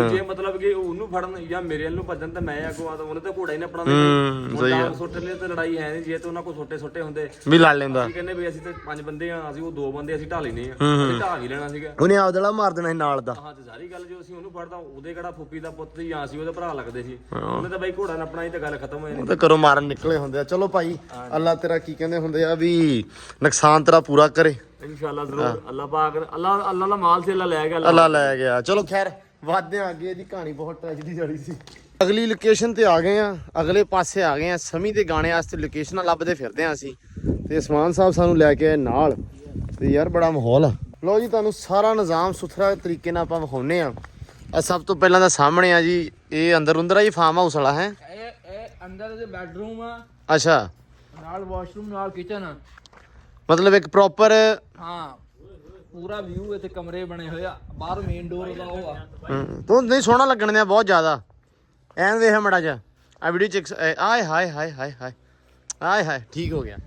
ਜੇ ਮਤਲਬ ਕਿ ਉਹਨੂੰ ਫੜਨ ਜਾਂ ਮੇਰੇ ਵੱਲ ਨੂੰ ਭੱਜਣ ਤੇ ਮੈਂ ਅੱਗੋਂ ਆ ਤਾਂ ਉਹਨੇ ਤਾਂ ਘੋੜਾ ਹੀ ਨੱਪਣਾ ਨਹੀਂ ਹੁਣ ਸੁੱਟ ਲਿਆ ਤੇ ਲੜਾਈ ਹੈ ਨਹੀਂ ਜੇ ਤੇ ਉਹਨਾਂ ਕੋਲ ਛੋਟੇ ਹੁੰਦੇ ਵੀ ਲੜ ਲੈਂਦਾ ਅਸੀਂ ਕਹਿੰਦੇ ਵੀ ਅਸੀਂ ਤੇ 5 ਬੰਦੇ ਆ ਅਸੀਂ ਉਹ 2 ਬੰਦੇ ਅਸੀਂ ਢਾ ਲੈਨੇ ਆ ਅਸੀਂ ਢਾ ਵੀ ਲੈਣਾ ਸੀਗਾ ਉਹਨੇ ਆਪਦਲਾ ਮਾਰ ਦੇਣਾ ਸੀ ਨਾਲ ਦਾ ਹਾਂ ਤੇ ਸਾਰੀ ਗੱਲ ਜੋ ਅਸੀਂ ਉਹਨੂੰ ਫੜਦਾ ਉਹਦੇ ਕਿਹੜਾ ਫੁੱਫੀ ਦਾ ਪੁੱਤ ਸੀ ਜਾਂ ਅਸੀਂ ਉਹਦੇ ਭਰਾ ਲੱਗਦੇ ਸੀ ਉਹਨੇ ਤਾਂ ਬਾਈ ਘੋੜਾ ਨੱਪਣਾ ਹੀ ਤੇ ਗੱਲ ਖਤਮ ਹੋ ਜਾਣੀ ਉਹ ਤਾਂ ਘਰੋਂ ਮਾਰਨ ਨਿਕਲੇ ਹੁੰਦੇ ਆ ਚਲੋ ਭਾਈ ਅੱਲਾ ਤੇਰਾ ਕੀ ਕਹਿੰਦੇ ਹੁੰਦੇ ਆ ਵੀ ਨੁਕਸਾਨ ਤੇਰਾ ਪੂਰਾ ਕਰੇ ਇਨਸ਼ਾਅੱਲਾ ਜ਼ਰੂਰ ਅੱਲਾਹ ਪਾਕ ਅੱਲਾਹ ਦਾ ਮਾਲ ਸੀ ਅੱਲਾਹ ਲੈ ਗਿਆ ਅੱਲਾ ਲੈ ਗਿਆ ਚਲੋ ਖੈਰ ਵਾਧੇ ਅੱਗੇ ਇਹਦੀ ਕਹਾਣੀ ਬਹੁਤ ਟ੍ਰੈਜਡੀ ਵਾਲੀ ਸੀ ਅਗਲੀ ਲੋਕੇਸ਼ਨ ਤੇ ਆ ਗਏ ਆ ਅਗਲੇ ਪਾਸੇ ਆ ਗਏ ਆ ਸਮੀ ਦੇ ਗਾਣੇ ਵਾਸਤੇ ਲੋਕੇਸ਼ਨਾਂ ਲੱਭਦੇ ਫਿਰਦੇ ਆ ਅਸੀਂ ਤੇ ਉਸਮਾਨ ਸਾਹਿਬ ਸਾਨੂੰ ਲੈ ਕੇ ਆਏ ਨਾਲ ਤੇ ਯਾਰ ਬੜਾ ਮਾਹੌਲ ਆ ਲੋ ਜੀ ਤੁਹਾਨੂੰ ਸਾਰਾ ਨਿਜ਼ਾਮ ਸੁਥਰਾ ਤਰੀਕੇ ਨਾਲ ਆਪਾਂ ਵਿਖਾਉਨੇ ਆ ਸਭ ਤੋਂ ਪਹਿਲਾਂ ਤਾਂ ਸਾਹਮਣੇ ਆ ਜੀ ਇਹ ਅੰਦਰ ਆ ਜੀ ਫਾਰਮ ਹਾਊਸ ਵਾਲਾ ਹੈ ਇਹ ਅੰਦਰ ਦੇ ਬੈਡਰੂਮ ਆ ਅੱਛਾ ਨਾਲ ਵਾਸ਼ਰੂਮ ਨਾਲ ਕਿਚਨ ਮਤਲਬ ਇੱਕ ਪ੍ਰੋਪਰ ਹਾਂ ਪੂਰਾ ਵਿਊ ਇੱਥੇ ਕਮਰੇ ਬਣੇ ਹੋਏ ਆ ਬਾਹਰ ਮੇਨ ਡੋਰ ਦਾ ਉਹ ਆ ਤੂੰ ਨਹੀਂ ਸੋਹਣਾ ਲੱਗਣ ਦਿਆ ਬਹੁਤ ਜ਼ਿਆਦਾ ਐਨ ਵੇਖ ਮੜਾ ਜਾ ਆ ਵੀਡੀਓ ਚ ਆਏ ਹਾਏ ਹਾਏ ਹਾਏ ਹਾਏ ਆਏ ਹਾਏ ਠੀਕ ਹੋ ਗਿਆ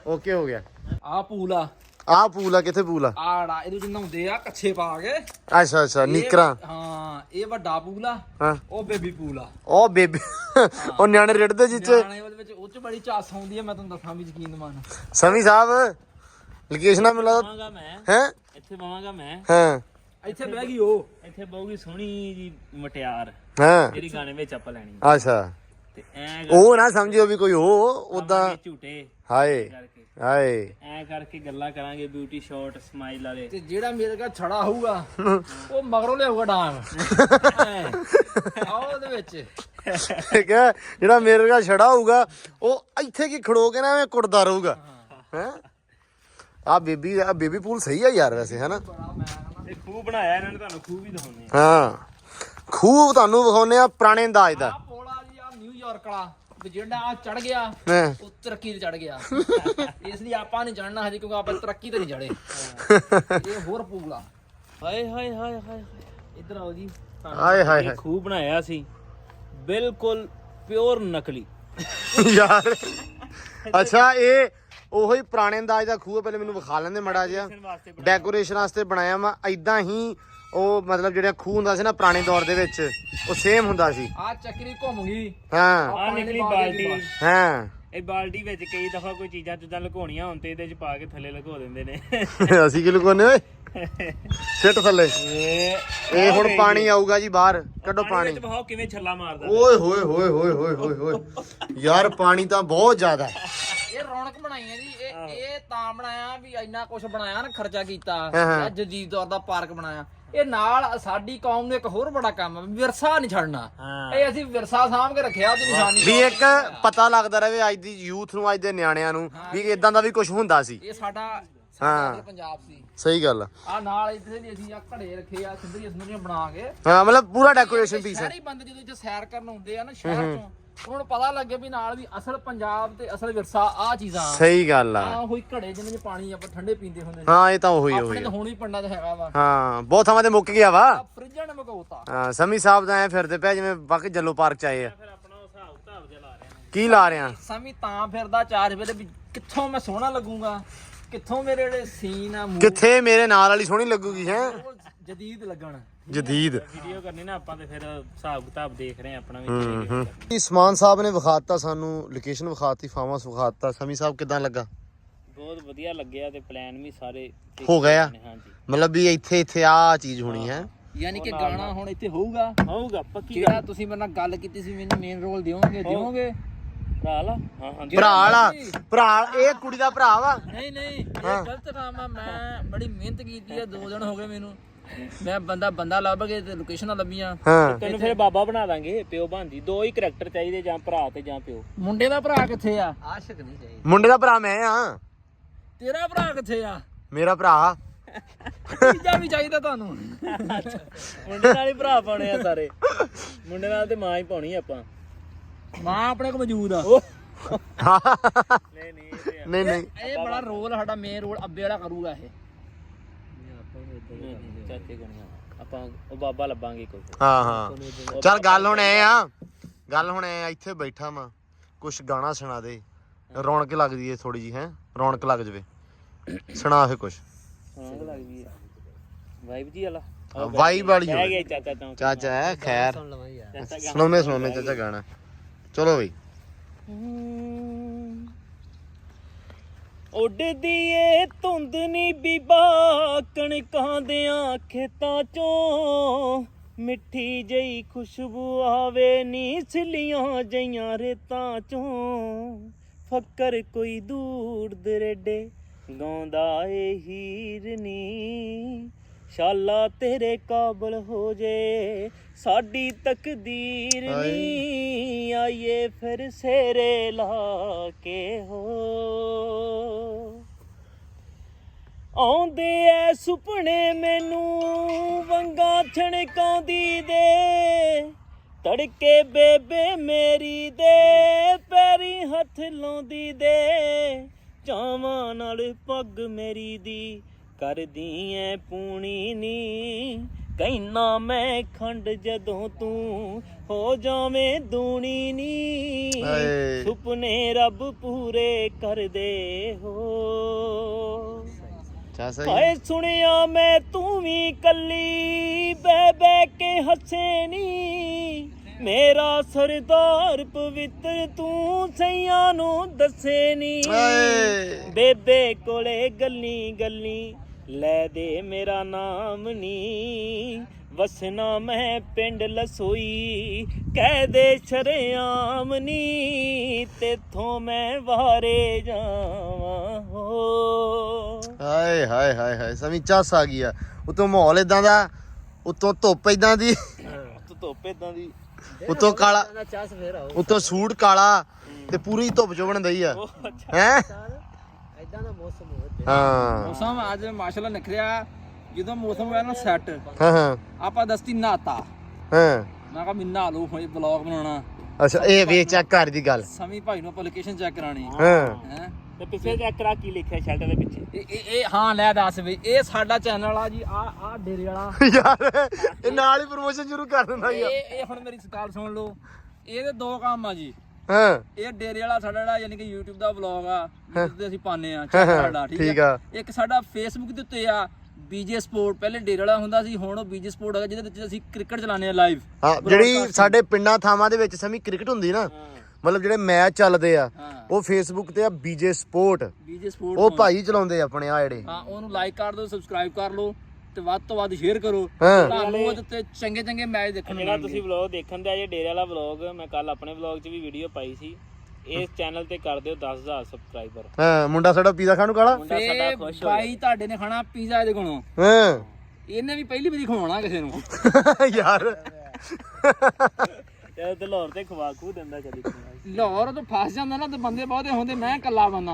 ਓਕੇ ਹੋ ਗਿਆ ਆ ਪੂਲ ਆ ਆਹ ਪੂਲ ਆ ਕਿੱਥੇ ਪੂਲ ਆ ਆੜਾ ਇਹਦੇ ਚ ਨਹਾਉਂਦੇ ਆ ਕੱਛੇ ਪਾ ਕੇ ਅੱਛਾ ਅੱਛਾ ਨੀਕਰਾਂ ਹਾਂ ਇਹ ਵੱਡਾ ਪੂਲ ਆ ਹਾਂ ਉਹ ਬੇਬੀ ਪੂਲ ਆ ਉਹ ਬੇਬੀ ਉਹ ਨਿਆਣੇ ਰਿੜਦੇ ਜਿੱਚ ਨਿਆਣੇ ਉਹਦੇ ਵਿੱਚ ਉਹ ਚ ਬੜੀ ਚਾਸ ਆਉਂਦੀ ਆ ਮੈਂ ਤੁਹਾਨੂੰ ਦੱਸਾਂ ਵੀ ਯਕੀਨ ਮੰਨ ਸਮੀ ਸਾਹਿਬ ਲੋਕੇਸ਼ਨਾਂ ਮਿਲਾ ਮੈਂ ਹੈ ਇੱਥੇ ਬਵਾਂਗਾ ਮੈਂ ਹਾਂ ਇੱਥੇ ਬਹਿ ਗਈ ਉਹ ਇੱਥੇ ਬਹੁਗੀ ਸੋਹਣੀ ਜੀ ਮਟਿਆਰ ਹਾਂ ਜਿਹੜੀ ਗਾਣੇ ਵਿੱਚ ਆਪਾਂ ਲੈਣੀ ਅੱਛਾ ਤੇ ਐ ਉਹ ਨਾ ਸਮਝਿਓ ਵੀ ਕੋਈ ਉਹ ਉਦਾਂ ਝੂਟੇ ਹਾਏ ਕਰਕੇ ਹਾਏ ਐ ਕਰਕੇ ਗੱਲਾਂ ਕਰਾਂਗੇ ਬਿਊਟੀ ਸ਼ਾਟ ਸਮਾਈਲ ਵਾਲੇ ਤੇ ਜਿਹੜਾ ਮੇਰੇ ਕੋਲ ਛੜਾ ਹੋਊਗਾ ਉਹ ਮਗਰੋਂ ਲਿਆਊਗਾ ਡਾਂਗ ਆਹ ਉਹਦੇ ਵਿੱਚ ਠੀਕ ਹੈ ਜਿਹੜਾ ਮੇਰੇ ਨਾਲ ਛੜਾ ਹੋਊਗਾ ਉਹ ਇੱਥੇ ਕੀ ਖੜੋ ਕੇ ਨਾ ਐਵੇਂ ਕੁੱਟਦਾ ਰਹੂਗਾ ਹੈ ਆ ਬੇਬੀ ਪੂਲ ਸਹੀ ਆ ਯਾਰ ਵੈਸੇ ਹੈ ਨਾ ਤੇ ਖੂਹ ਬਣਾਇਆ ਇਹਨਾਂ ਨੇ ਤੁਹਾਨੂੰ ਖੂਹ ਵੀ ਦਿਖਾਉਣੇ ਹਾਂ ਖੂਬ ਤੁਹਾਨੂੰ ਵਿਖਾਉਨੇ ਆ ਪੁਰਾਣੇ ਅੰਦਾਜ਼ ਦਾ ਆ ਪੋਲਾ ਜੀ ਆ ਨਿਊਯਾਰਕ ਵਾਲਾ ਵੀ ਜਿਹੜਾ ਆ ਚੜ ਗਿਆ ਹਾਂ ਉਹ ਤਰੱਕੀ ਤੇ ਚੜ ਗਿਆ ਇਸ ਲਈ ਆਪਾਂ ਨਹੀਂ ਚੜਨਾ ਹਜੇ ਕਿਉਂਕਿ ਆਪਾਂ ਤਰੱਕੀ ਤੇ ਨਹੀਂ ਚੜੇ ਇਹ ਹੋਰ ਪੂਲਾ ਹਾਏ ਹਾਏ ਹਾਏ ਹਾਏ ਇੱਧਰ ਆਓ ਜੀ ਹਾਏ ਹਾਏ ਹਾਏ ਖੂਹ ਬਣਾਇਆ ਸੀ ਬਿਲਕੁਲ ਪਿਓਰ ਨਕਲੀ ਯਾਰ ਅੱਛਾ ਇਹ ਉਹੀ ਪੁਰਾਣੇ ਅੰਦਾਜ਼ ਦਾ ਖੂਹ ਪਹਿਲੇ ਮੈਨੂੰ ਵਿਖਾ ਲੈਂਦੇ ਮੜਾ ਜਿਹਾ ਡੈਕੋਰੇਸ਼ਨ ਵਾਸਤੇ ਬਣਾਇਆ ਵਾ ਐਦਾਂ ਹੀ ਉਹ ਮਤਲਬ ਜਿਹੜਾ ਖੂਹ ਹੁੰਦਾ ਸੀ ਨਾ ਪੁਰਾਣੇ ਦੌਰ ਦੇ ਵਿੱਚ ਉਹ ਸੇਮ ਹੁੰਦਾ ਸੀ ਆ ਚੱਕਰੀ ਘੁੰਮ ਗਈ ਹਾਂ ਆ ਨਿਕਲੀ ਬਾਲਟੀ ਹਾਂ ਇਹ ਬਾਲਟੀ ਵਿੱਚ ਕਈ ਦਫਾ ਕੋਈ ਚੀਜ਼ਾਂ ਚੁੱਜ਼ਾਂ ਲੁਕਾਉਣੀਆਂ ਹੋਣ ਤੇ ਇਹਦੇ ਚ ਪਾ ਕੇ ਥੱਲੇ ਲੁਕੋ ਦਿੰਦੇ ਨੇ ਅਸੀਂ ਕੀ ਲੁਕਾਉਨੇ ਓਏ ਸਿੱਟ ਥੱਲੇ ਇਹ ਹੁਣ ਪਾਣੀ ਆਊਗਾ ਜੀ ਬਾਹਰ ਕੱਢੋ ਪਾਣੀ ਵਿੱਚ ਬਹਾਓ ਕਿਵੇਂ ਛੱਲਾ ਮਾਰਦਾ ਓਏ ਹੋਏ ਹੋਏ ਹੋਏ ਹੋਏ ਹੋਏ ਹੋਏ ਯਾਰ ਪਾਣੀ ਤਾਂ ਬਹੁਤ ਜ਼ਿਆਦਾ ਹੈ ਇਹ ਰੌਣਕ ਬਣਾਈ ਹੈ ਜੀ ਇਹ ਤਾਂ ਬਣਾਇਆ ਵੀ ਇੰਨਾ ਕੁਝ ਬਣਾਇਆ ਨਾ ਖਰਚਾ ਕੀਤਾ ਹਾਂ। ਜਦੀਦ ਦੌਰ ਦਾ ਪਾਰਕ ਬਣਾਇਆ ਇਹ ਨਾਲ ਸਾਡੀ ਕੌਮ ਨੂੰ ਇੱਕ ਹੋਰ ਬੜਾ ਕੰਮ ਹੈ ਵਿਰਸਾ ਨਹੀਂ ਛੱਡਣਾ ਇਹ ਅਸੀਂ ਵਿਰਸਾ ਸਾਂਭ ਕੇ ਰੱਖਿਆ ਉਹਦੀ ਨਿਸ਼ਾਨੀ ਵੀ ਇੱਕ ਪਤਾ ਲੱਗਦਾ ਰਹੇ ਅੱਜ ਦੀ ਯੂਥ ਨੂੰ ਅੱਜ ਦੇ ਨਿਆਣਿਆਂ ਨੂੰ ਵੀ ਇਦਾਂ ਦਾ ਵੀ ਕੁਝ ਹੁੰਦਾ ਸੀ ਇਹ ਸਾਡਾ ਹਾਂ। ਪੰਜਾਬ ਸੀ ਸਹੀ ਗੱਲ ਆ ਨਾਲ ਇੱਥੇ ਵੀ ਅਸੀਂ ਆ ਘੜੇ ਰੱਖੇ ਆ ਸਿੰਦਰੀਆਂ ਸਿੰਦਰੀਆਂ ਬਣਾ ਕੇ ਹਾਂ ਮਤਲਬ ਪੂਰਾ ਡੈਕੋਰੇਸ਼ਨ ਪੀਸ ਹੈ ਸ਼ਹਿਰੀ ਬੰਦੇ ਜਦੋਂ ਇੱਥੇ ਸੈਰ ਕਰਨ ਆਉਂਦੇ ਆ ਨਾ ਸ਼ਹਿਰ ਚੋਂ ਉਹਨਾਂ ਨੂੰ ਪਤਾ ਲੱਗੇ ਵੀ ਨਾਲ ਵੀ ਅਸਲ ਪੰਜਾਬ ਤੇ ਅਸਲ ਵਿਰਸਾ ਆ ਚੀਜ਼ਾਂ ਸਹੀ ਗੱਲ ਆ ਆ ਹੋਈ ਘੜੇ ਜਿਹਨਾਂ 'ਚ ਪਾਣੀ ਆਪਾਂ ਠੰਡੇ ਪੀਂਦੇ ਹੁੰਦੇ ਨੇ ਹਾਂ ਇਹ ਤਾਂ ਉਹੀ ਆਪਣੇ ਉਹੀ ਤਾਂ ਹੁਣ ਵੀ ਪਿੰਡਾਂ 'ਚ ਹੈਗਾ ਵਾ ਹਾਂ ਬਹੁਤ ਥਾਵਾਂ ਤੇ ਮੁੱਕ ਗਿਆ ਵਾ ਆ ਫਰਿੱਜਾਂ ਨੇ ਮਗਾਉਤਾ ਹਾਂ ਸਮੀ ਸਾਹਿਬ ਦਾ ਐ ਫਿਰਦੇ ਪਿਆ ਜਿਵੇਂ ਬਾਕੀ ਜੱਲੋ ਪਾਰਕ ਚ ਆਏ ਆ ਫਿਰ ਆਪਣਾ ਹਿਸਾਬ ਕਿਤਾਬ ਜਿਹਾ ਲਾ ਰਹੇ ਨੇ ਕੀ ਲਾ ਰਿਆ ਸਮੀ ਤਾਂ ਫਿਰਦਾ 4 ਵਜੇ ਵੀ ਕਿੱਥੋਂ ਮੈਂ ਸੋਹਣਾ ਲੱਗੂਗਾ ਕਿੱਥੋਂ ਮੇਰੇ ਜਿਹੜੇ ਸੀਨ ਆ ਮੂੰਹ ਕਿੱਥੇ ਮੇਰੇ ਨਾਲ ਵਾਲੀ ਸੋਹਣੀ ਲੱਗੂਗੀ ਹੈ ਉਹ ਜਦੀਦ ਲੱਗਣ ਜਦੀਦ ਵੀਡੀਓ ਕਰਨੀ ਨਾ ਆਪਾਂ ਤੇ ਫਿਰ ਹਿਸਾਬ ਕਿਤਾਬ ਦੇਖ ਰਹੇ ਆ ਆਪਣਾ ਵੀ ਇਸਮਾਨ ਸਾਹਿਬ ਨੇ ਵਿਖਾਤਾ ਸਾਨੂੰ ਲੋਕੇਸ਼ਨ ਵਿਖਾਤੀ ਫਾਰਮ ਹਾਊਸ ਵਿਖਾਤਾ ਸਮੀ ਸਾਹਿਬ ਕਿਦਾਂ ਲੱਗਾ ਬਹੁਤ ਵਧੀਆ ਲੱਗਿਆ ਤੇ ਪਲਾਨ ਵੀ ਸਾਰੇ ਹੋ ਗਿਆ ਹਾਂਜੀ ਮਤਲਬ ਵੀ ਇੱਥੇ ਆ ਚੀਜ਼ ਹੋਣੀ ਹੈ ਯਾਨੀ ਕਿ ਗਾਣਾ ਹੁਣ ਇੱਥੇ ਹੋਊਗਾ ਹੋਊਗਾ ਪੱਕੀ ਜਿਹੜਾ ਤੁਸੀਂ ਮੇਰੇ ਨਾਲ ਗੱਲ ਕੀਤੀ ਸੀ ਮੈਨੂੰ ਮੇਨ ਰੋਲ ਦਿਓਗੇ ਭਰਾ ਲਾ ਹਾਂ ਹਾਂ ਭਰਾ ਵਾਲਾ ਭਰਾ ਇਹ ਕੁੜੀ ਦਾ ਭਰਾ ਵਾ ਨਹੀਂ ਇਹ ਗਲਤ ਕੰਮ ਆ ਮੈਂ ਬੜੀ ਮਿਹਨਤ ਕੀਤੀ ਆ 2 ਦਿਨ ਹੋ ਗਏ ਮੈਨੂੰ ਮੈਂ ਬੰਦਾ ਲੱਭ ਕੇ ਤੇ ਲੋਕੇਸ਼ਨਾਂ ਲੱਭੀਆਂ ਹਾਂ ਤੈਨੂੰ ਫਿਰ ਬਾਬਾ ਬਣਾ ਦਾਂਗੇ ਪਿਓ ਬਣਦੀ 2 ਹੀ ਕਰੈਕਟਰ ਚਾਹੀਦੇ ਜਾਂ ਭਰਾ ਤੇ ਜਾਂ ਪਿਓ ਮੁੰਡੇ ਦਾ ਭਰਾ ਕਿੱਥੇ ਆ ਆਸ਼ਿਕ ਨਹੀਂ ਚਾਹੀਦਾ ਮੁੰਡੇ ਦਾ ਭਰਾ ਮੈਂ ਆ ਤੇਰਾ ਭਰਾ ਕਿੱਥੇ ਆ ਮੇਰਾ ਭਰਾ ਤੀਜਾ ਵੀ ਚਾਹੀਦਾ ਤੁਹਾਨੂੰ ਮੁੰਡੇ ਨਾਲ ਹੀ ਭਰਾ ਪਾਉਣੇ ਆ ਸਾਰੇ ਮੁੰਡੇ ਨਾਲ ਤੇ ਮਾਂ ਹੀ ਪਾਉਣੀ ਆਪਾਂ ਮਾਂ ਆਪਣੇ ਕੋਲ ਮੌਜੂਦ ਆ ਨਹੀਂ ਨਹੀਂ ਇਹ ਬੜਾ ਰੋਲ ਸਾਡਾ ਮੇਨ ਰੋਲ ਅੱਬੇ ਵਾਲਾ ਕਰੂਗਾ ਇਹ ਚਾਚੇ ਗਣੀਆਂ ਆਪਾਂ ਉਹ ਬਾਬਾ ਲੱਭਾਂਗੇ ਕੋਈ ਹਾਂ ਚੱਲ ਗੱਲ ਹੁਣ ਐ ਇੱਥੇ ਬੈਠਾ ਵਾਂ ਕੁਛ ਗਾਣਾ ਸੁਣਾ ਦੇ ਰੌਣਕ ਲੱਗਦੀ ਏ ਥੋੜੀ ਜੀ ਹੈ ਰੌਣਕ ਲੱਗ ਜਵੇ ਸੁਣਾ ਫੇ ਕੁਛ ਰੌਣਕ ਲੱਗਦੀ ਆ ਵਾਈਬ ਜੀ ਵਾਲਾ ਵਾਈਬ ਵਾਲੀ ਰਹਿ ਗਿਆ ਚਾਚਾ ਚੌਂਕ ਚਾਚਾ ਹੈ ਖੈਰ ਚਾਚਾ ਸੁਣਾਵੇਂ ਚਾਚਾ ਗਾਣਾ ਚਲੋ ਬਈ ਉੱਡਦੀ ਏ ਧੁੰਦ ਨੀ ਬੀਬਾ ਕਣਕਾਂ ਦਿਆਂ ਖੇਤਾਂ ਚੋਂ ਮਿੱਠੀ ਜਈ ਖੁਸ਼ਬੂ ਆਵੇ ਨੀ ਸਿਲੀਆਂ ਜਈਆਂ ਰੇਤਾਂ ਚੋਂ ਫੱਕਰ ਕੋਈ ਦੂਰ ਦਰੇਡੇ ਗਾਉਂਦਾ ਏ ਹੀਰ ਨੀ ਸ਼ਾਲਾ ਤੇਰੇ ਕਾਬਲ ਹੋ ਜੇ ਸਾਡੀ ਤਕਦੀਰ ਨੀ ਆਈਏ ਫਿਰ ਸੇਰੇ ਲਾ ਕੇ ਹੋ ਆਉਂਦੇ ਐ ਸੁਪਨੇ ਮੈਨੂੰ ਵੰਗਾ ਛਣਕਾਉਂਦੀ ਦੇ ਤੜਕੇ ਬੇਬੇ ਮੇਰੀ ਦੇ ਪੈਰੀ ਹੱਥ ਲਾਉਂਦੀ ਦੇ ਚਾਵਾਂ ਨਾਲ ਪੱਗ ਮੇਰੀ ਦੀ ਕਰਦੀ ਐ ਪੂਣੀ ਨੀ ਕਹਿਣਾ ਮੈਂ ਖੰਡ ਜਦੋਂ ਤੂੰ ਹੋ ਜਾਵੇਂ ਦੂਣੀ ਨੀ ਸੁਪਨੇ ਰੱਬ ਪੂਰੇ ਕਰਦੇ ਹੋ ਹਾਏ ਸੁਣਿਆ ਮੈਂ ਤੂੰ ਵੀ ਕੱਲੀ ਬਹਿ ਬਹਿ ਕੇ ਹੱਸੇ ਨੀ ਮੇਰਾ ਸਰਦਾਰ ਪਵਿੱਤਰ ਤੂੰ ਸਈਆਂ ਨੂੰ ਦੱਸੇ ਨੀ ਬੇਬੇ ਕੋਲੇ ਗੱਲੀ ਗੱਲੀ ਲੈ ਦੇ ਮੇਰਾ ਨਾਮ ਨੀ ਵਸਣਾ ਮੈਂ ਪਿੰਡ ਲਸੋਈ ਕਹਿ ਦੇ ਸ਼ਰੇਆਮ ਨੀ ਤੇਥੋਂ ਮੈਂ ਵਾਰੇ ਜਾਵਾਂ ਹੋ ਹਾਏ ਹਾਏ ਹਾਏ ਹਾਏ ਸਮੀ ਚੱਸ ਆ ਗਈ ਆ ਉਤੋਂ ਮਾਹੌਲ ਇਦਾਂ ਦਾ ਉਤੋਂ ਧੁੱਪ ਇਦਾਂ ਦੀ ਉਤੋਂ ਕਾਲਾ ਉਤੋਂ ਸੂਟ ਕਾਲਾ ਤੇ ਪੂਰੀ ਧੁੱਪ ਚੋਂ ਬਣਦੀ ਆ ਹੈ ਇਦਾਂ ਦਾ ਮੌਸਮ ਹੋ ਹਾਂ ਮੌਸਮ ਅੱਜ ਮਾਸ਼ਾਅੱਲਾ ਨਿਕਲਿਆ ਜਦੋਂ ਮੌਸਮ ਹੋਇਆ ਨਾ ਸੈੱਟ ਹਾਂ ਆਪਾਂ ਦਸਤੀ ਨਹਾਤਾ ਹਾਂ ਮੈਂ ਕਿਹਾ ਮਿੰਨਾ ਲੋ ਹੋਏ ਬਲੌਗ ਬਣਾਉਣਾ ਅੱਛਾ ਇਹ ਵੇਖ ਚੈੱਕ ਕਰ ਦੀ ਗੱਲ ਸਮੀ ਭਾਈ ਨੂੰ ਆਪਾਂ ਲੋਕੇਸ਼ਨ ਚੈੱਕ ਕਰਾਣੀ ਹਾਂ ਹੈ ਤੇ ਪਿੱਛੇ ਚੈੱਕ ਕਰਾ ਕੀ ਲਿਖਿਆ ਸ਼ਰਟ ਦੇ ਪਿੱਛੇ ਇਹ ਹਾਂ ਲੈ ਦੱਸ ਬਈ ਇਹ ਸਾਡਾ ਚੈਨਲ ਆ ਜੀ ਆ ਡੇਰੇ ਵਾਲਾ ਯਾਰ ਇਹ ਨਾਲ ਹੀ ਪ੍ਰੋਮੋਸ਼ਨ ਸ਼ੁਰੂ ਕਰ ਦਿੰਦਾ ਯਾਰ ਇਹ ਹੁਣ ਮੇਰੀ ਗੱਲ ਸੁਣ ਲਓ ਇਹਦੇ ਦੋ ਕੰਮ ਆ ਜੀ ਹਾਂ ਇਹ ਡੇਰੇ ਵਾਲਾ ਸਾਡਾ ਜਿਹੜਾ ਯਾਨੀ ਕਿ YouTube ਦਾ ਵਲੌਗ ਆ ਜਿਹਦੇ ਅਸੀਂ ਪਾਉਂਦੇ ਆ ਸਾਡਾ ਠੀਕ ਆ ਇੱਕ ਸਾਡਾ Facebook ਦੇ ਉੱਤੇ ਆ ਬੀਜੇ ਸਪੋਰਟ ਪਹਿਲੇ ਡੇਰੇ ਵਾਲਾ ਹੁੰਦਾ ਸੀ ਹੁਣ ਉਹ ਬੀਜੇ ਸਪੋਰਟ ਹੈਗਾ ਜਿਹਦੇ ਵਿੱਚ ਅਸੀਂ ਕ੍ਰਿਕਟ ਚਲਾਉਂਦੇ ਆ ਲਾਈਵ ਹਾਂ ਜਿਹੜੀ ਸਾਡੇ ਪਿੰਡਾਂ ਥਾਵਾਂ ਦੇ ਵਿੱਚ ਸਮੀ ਕ੍ਰਿਕਟ ਹੁੰਦੀ ਨਾ ਮਤਲਬ ਜਿਹੜੇ ਮੈਚ ਚੱਲਦੇ ਆ ਉਹ ਫੇਸਬੁੱਕ ਤੇ ਆ ਬੀਜੇ ਸਪੋਰਟ ਉਹ ਭਾਈ ਚਲਾਉਂਦੇ ਆਪਣੇ ਆ ਜਿਹੜੇ ਹਾਂ ਉਹਨੂੰ ਲਾਈਕ ਕਰ ਦਿਓ ਸਬਸਕ੍ਰਾਈਬ ਕਰ ਲਓ ਤੇ ਵੱਧ ਤੋਂ ਵੱਧ ਸ਼ੇਅਰ ਕਰੋ ਤੁਹਾਨੂੰ ਉਹਦੇ ਤੇ ਚੰਗੇ ਚੰਗੇ ਮੈਚ ਦੇਖਣ ਨੂੰ ਜਿਹੜਾ ਤੁਸੀਂ ਵਲੌਗ ਦੇਖਣ ਦੇ ਆ ਜੇ ਡੇਰੇ ਵਾਲਾ ਵਲੌਗ ਮੈਂ ਕੱਲ ਆਪਣੇ ਵਲੌਗ 'ਚ ਵੀ ਵੀਡੀਓ ਪਾਈ ਸੀ ਇਸ ਚੈਨਲ ਤੇ ਕਰ ਦਿਓ 10,000 ਸਬਸਕ੍ਰਾਈਬਰ ਹਾਂ ਮੁੰਡਾ ਸਾਡਾ ਪੀਜ਼ਾ ਖਾਣ ਨੂੰ ਕਾਲਾ ਮੁੰਡਾ ਸਾਡਾ ਖੁਸ਼ ਹੋ ਭਾਈ ਤੁਹਾਡੇ ਨੇ ਖਾਣਾ ਪੀਜ਼ਾ ਇਹਦੇ ਕੋਲੋਂ ਹਾਂ ਇਹਨੇ ਵੀ ਪਹਿਲੀ ਵਾਰੀ ਖਵਾਉਣਾ ਕਿਸੇ ਨੂੰ ਯਾਰ ਤੇ ਲਾਹੌਰ ਤੇ ਖਵਾ ਖੂ ਦਿੰਦਾ ਕਦੀ ਲਾਹੌਰ ਤੋਂ ਫਸ ਜਾਂਦਾ ਨਾ ਤੇ ਬੰਦੇ ਬਹੁਤੇ ਹੁੰਦੇ ਮੈਂ ਇਕੱਲਾ ਬੰਦਾ